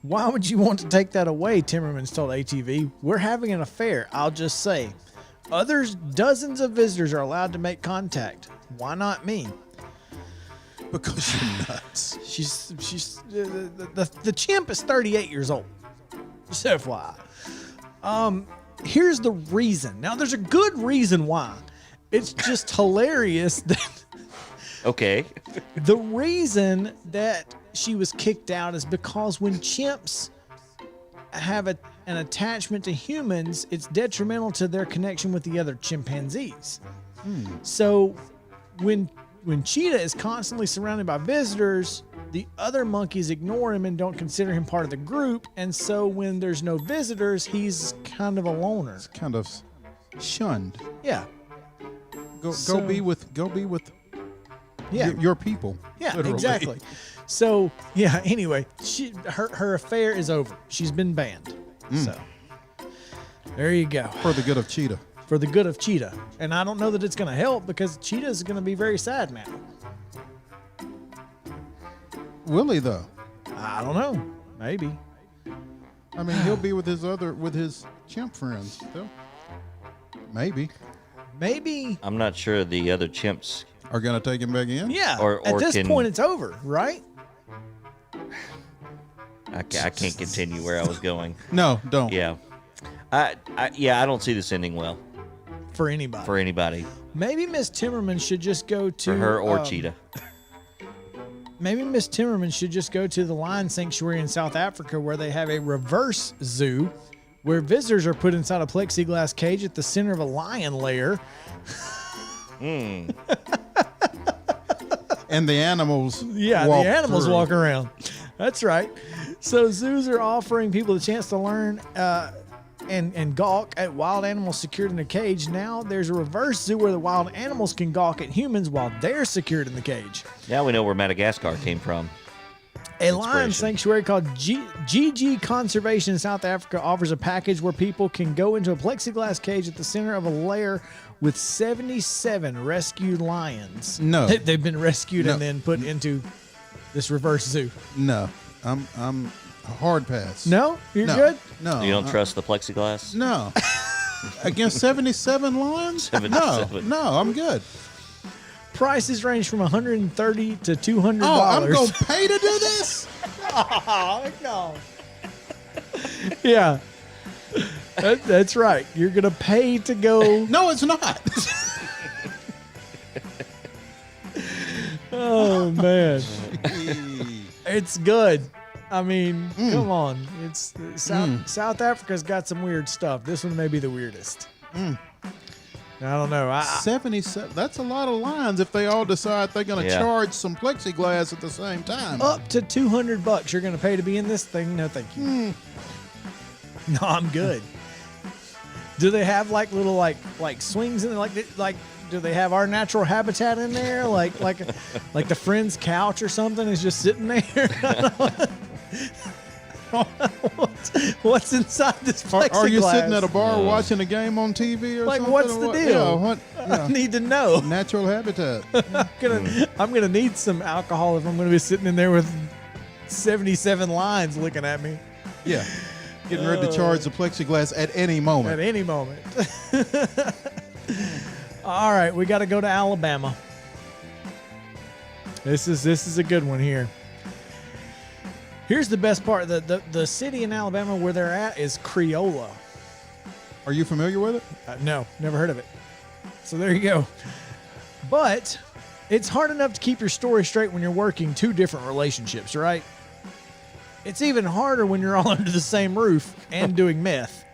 Why would you want to take that away? Timmermans told ATV. We're having an affair, I'll just say. Dozens of visitors are allowed to make contact. Why not me? Because you're nuts. The chimp is 38 years old. Just FYI. Here's the reason. Now, there's a good reason why. It's just hilarious that Okay. the reason that she was kicked out is because when chimps have an attachment to humans, it's detrimental to their connection with the other chimpanzees. So when Cheetah is constantly surrounded by visitors, the other monkeys ignore him and don't consider him part of the group. And so when there's no visitors, he's kind of a loner. Kind of shunned. Yeah. Go be with Yeah. your people. Yeah, literally. exactly. So, yeah, anyway, her affair is over. She's been banned. So, there you go. For the good of Cheetah. For the good of Cheetah. And I don't know that it's going to help because Cheetah is going to be very sad now. Will he though? I don't know. Maybe. I mean, he'll be with his chimp friends still. Maybe. Maybe. I'm not sure the other chimps. Are gonna take him back in? Yeah. Or At this can- point, it's over, right? I can't continue where I was going. No, don't. Yeah. I don't see this ending well For anybody. for anybody, Maybe Miss Timmerman should just go to for her or Cheetah. Maybe Miss Timmerman should just go to the lion sanctuary in South Africa where they have a reverse zoo where visitors are put inside a plexiglass cage at the center of a lion lair. And the animals. Yeah, walk the animals through. walk around. That's right. So zoos are offering people the chance to learn and gawk at wild animals secured in a cage. Now there's a reverse zoo where the wild animals can gawk at humans while they're secured in the cage. Now we know where Madagascar came from. A lion Inspiration. sanctuary called GG Conservation in South Africa offers a package where people can go into a plexiglass cage at the center of a lair with 77 rescued lions. No. They've been rescued No. and then put into this reverse zoo. No, I'm a hard pass. No? You're no, good? No, You don't trust the plexiglass? No. Against 77 lions? 77. No, I'm good. prices range from $130 to $200. Oh, I'm going to pay to do this? Oh, no. Yeah. That's right. You're going to pay to go. No, it's not. Oh, man. It's good. I mean, come on. It's South Africa's got some weird stuff. This one may be the weirdest. I don't know. 77. That's a lot of lines if they all decide they're going to charge some plexiglass at the same time. Up to $200 you're going to pay to be in this thing? No, thank you. No, I'm good. Do they have like little like swings in there? Like do they have our natural habitat in there? Like the friend's couch or something is just sitting there? What's inside this plexiglass? Are you sitting at a bar watching a game on TV or something? What's the deal? I need to know. Natural habitat. I'm gonna need some alcohol if I'm gonna be sitting in there with 77 lines looking at me. Yeah. Getting ready to charge the plexiglass at any moment. At any moment. All right, we got to go to Alabama. This is a good one here. Here's the best part. The city in Alabama where they're at is Creola. Are you familiar with it? No, never heard of it. So there you go. But it's hard enough to keep your story straight when you're working two different relationships, right? It's even harder when you're all under the same roof and doing meth.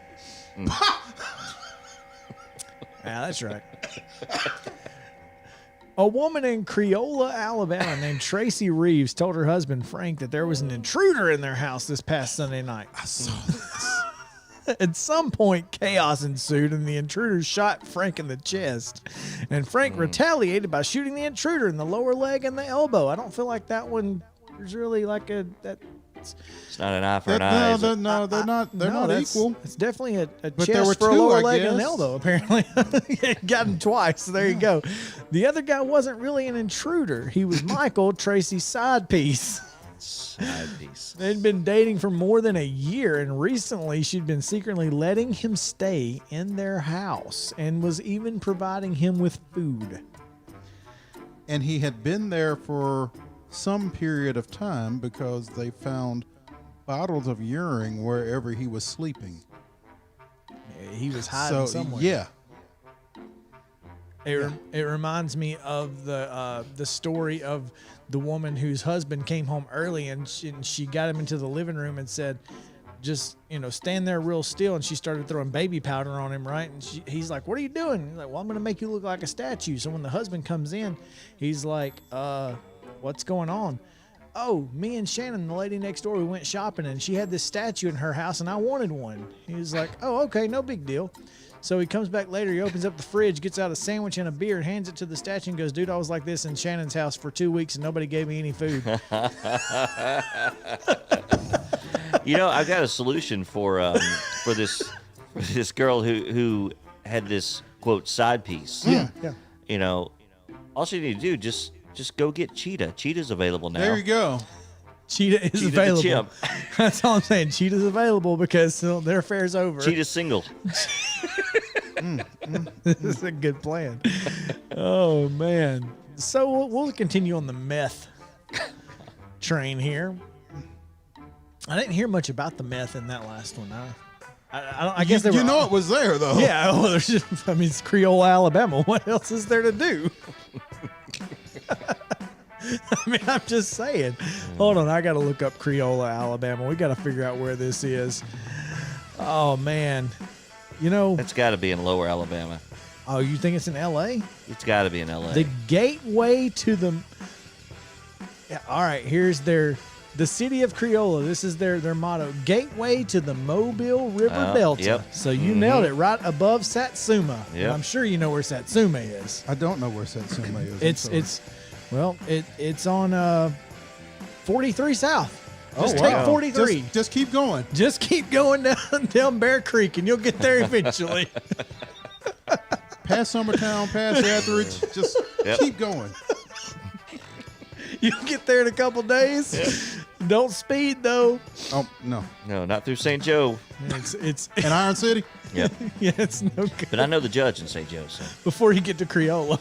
Yeah, that's right. A woman in Creola, Alabama named Tracy Reeves told her husband Frank that there was an intruder in their house this past Sunday night. I saw this. At some point, chaos ensued and the intruder shot Frank in the chest. And Frank retaliated by shooting the intruder in the lower leg and the elbow. I don't feel like that one is really like It's not an eye for an eye. No, they're not equal. It's definitely a But chest there were for a two, lower I leg and an guess. elbow, apparently. Got him twice. So there you go. The other guy wasn't really an intruder. He was Michael, Tracy's side piece. Side piece. They'd been dating for more than a year, and recently she'd been secretly letting him stay in their house and was even providing him with food. And he had been there for some period of time because they found bottles of urine wherever he was sleeping. He was hiding somewhere. Yeah. It reminds me of the story of the woman whose husband came home early and she got him into the living room and said, just, stand there real still. And she started throwing baby powder on him, right? And he's like, what are you doing? He's like, well, I'm going to make you look like a statue. So when the husband comes in, he's like, what's going on? Oh, me and Shannon, the lady next door, we went shopping and she had this statue in her house and I wanted one. He was like, oh, okay, no big deal. So he comes back later, he opens up the fridge, gets out a sandwich and a beer, hands it to the statue and goes, dude, I was like this in Shannon's house for 2 weeks and nobody gave me any food. I've got a solution for this girl who had this quote side piece. Yeah. All she need to do just go get Cheetah. Cheetah's available now. There you go. Cheetah is Cheetah the available. chimp. That's all I'm saying. Cheetah's available because their affair's over. Cheetah's single. This is a good plan. Oh, man. So we'll continue on the meth train here. I didn't hear much about the meth in that last one. I guess they were. It was there though. Yeah. Well, it's Creole, Alabama. What else is there to do? I'm just saying. Hold on, I got to look up Creole, Alabama. We got to figure out where this is. Oh man, It's got to be in Lower Alabama. Oh, you think it's in L.A.? It's got to be in L.A. The gateway to the. Yeah, all right, here's the city of Creola. This is their motto: Gateway to the Mobile River Delta. Yep. So you nailed it, right above Satsuma. Yep. And I'm sure you know where Satsuma is. I don't know where Satsuma is. It's on 43 South. Just Oh, take wow. 43. Just keep going. Just keep going down Bear Creek, and you'll get there eventually. Past Summertown, past Etheridge. Just keep going. You'll get there in a couple days. Don't speed though. Oh no. No, not through St. Joe. It's In Iron City. Yep. yeah, it's no good. But I know the judge in St. Joe, so. Before you get to Creola.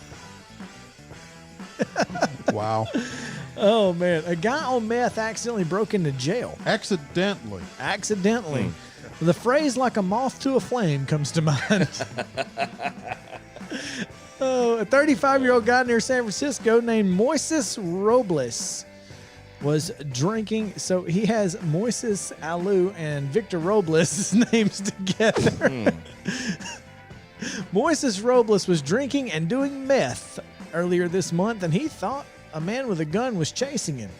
Wow. Oh, man. A guy on meth accidentally broke into jail. Accidentally. Accidentally. The phrase "like a moth to a flame" comes to mind. Oh, a 35-year-old guy near San Francisco named Moises Robles was drinking. So he has Moises Alou and Victor Robles' names together. Moises Robles was drinking and doing meth earlier this month, and he thought a man with a gun was chasing him.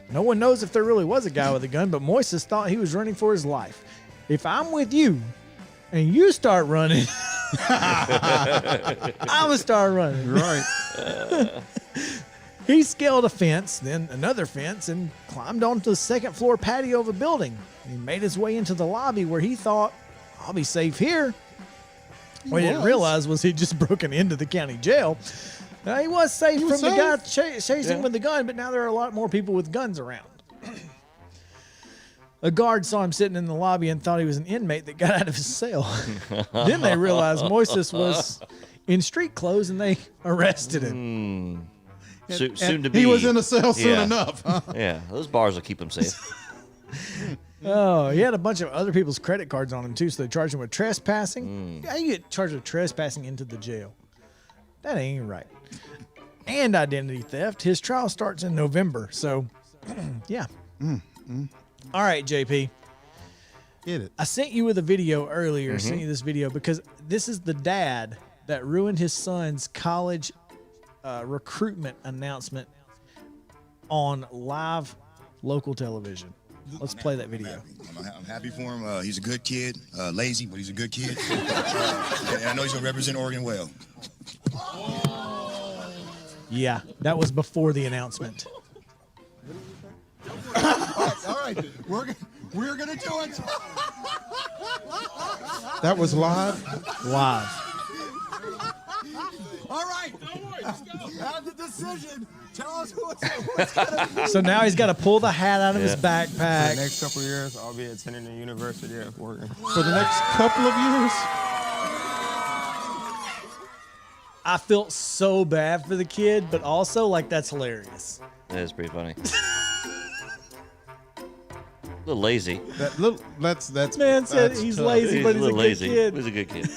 No one knows if there really was a guy with a gun, but Moises thought he was running for his life. If I'm with you and you start running, I'm going to start running. Right. He scaled a fence, then another fence, and climbed onto the second floor patio of a building. He made his way into the lobby where he thought, I'll be safe here. What he didn't realize was he'd just broken into the county jail. Now, he was safe from the guy chasing with the gun, but now there are a lot more people with guns around. A guard saw him sitting in the lobby and thought he was an inmate that got out of his cell. Then they realized Moises was in street clothes and they arrested him. Soon to be. He was in a cell soon enough. Huh? Yeah, those bars will keep him safe. Oh, he had a bunch of other people's credit cards on him, too, so they charged him with trespassing. How you get charged with trespassing into the jail? That ain't right. And identity theft. His trial starts in November, so, yeah. All right, JP. Get it. I sent you with a video earlier, sent you this video, because this is the dad that ruined his son's college recruitment announcement on live local television. Let's play that video. I'm happy for him. He's a good kid, lazy, but he's a good kid. And I know he's going to represent Oregon well. Yeah, that was before the announcement. All right. We're going to do it. That was live? Live. All right. Have the decision. Tell us who it's going to be. So now he's got to pull the hat out of his For the backpack. next couple of years, I'll be attending the University of Oregon. For the next couple of years? I felt so bad for the kid, but also, like, that's hilarious. That is pretty funny. A little lazy. That's Man said that's he's tough. lazy, but a he's a little good lazy. kid. He's a good kid.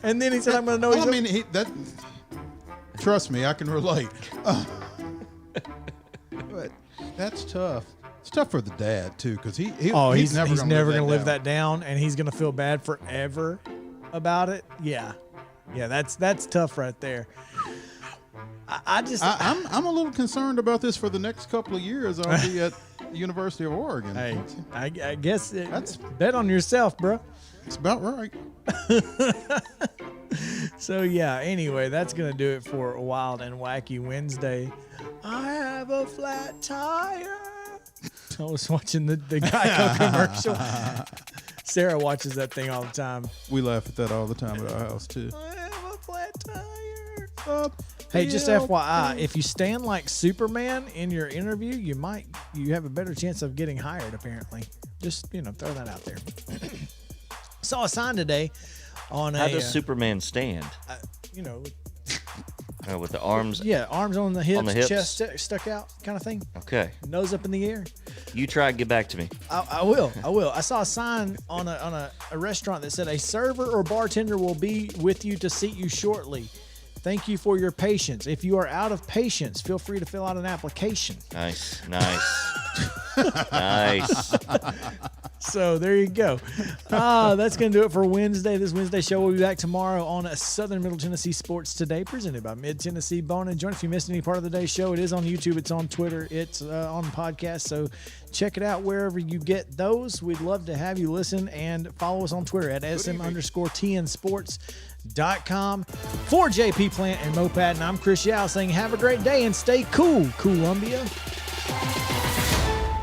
And then he said, I'm going to know he's I mean, trust me, I can relate. But that's tough. It's tough for the dad too, because he's never going to live down. that down, and he's going to feel bad forever about it. Yeah, that's tough right there. I'm a little concerned about this for the next couple of years. I'll be at the University of Oregon. Hey, I guess that's bet on yourself, bro. It's about right. So yeah, anyway, that's gonna do it for Wild and Wacky Wednesday. I have a flat tire. I was watching the Geico commercial. Sarah watches that thing all the time. We laugh at that all the time at our house too. I have a flat tire. Hey, just FYI, if you stand like Superman in your interview, you have a better chance of getting hired, apparently. Just, throw that out there. Saw a sign today on How does Superman stand? With the arms? Yeah, arms on the hips, hips? chest stuck out kind of thing. Okay. Nose up in the air. You try and get back to me. I will. I saw a sign on a restaurant that said a server or bartender will be with you to seat you shortly. Thank you for your patience. If you are out of patience, feel free to fill out an application. Nice. Nice. So there you go. That's going to do it for Wednesday. This Wednesday show will be back tomorrow on Southern Middle Tennessee Sports Today, presented by Mid-Tennessee Bone and Joint. If you missed any part of the day's show, it is on YouTube, it's on Twitter, it's on podcast. So check it out wherever you get those. We'd love to have you listen and follow us on Twitter at SM_TNSports.com. For JP Plant and Mo Patton, I'm Chris Yow saying have a great day and stay cool, Columbia.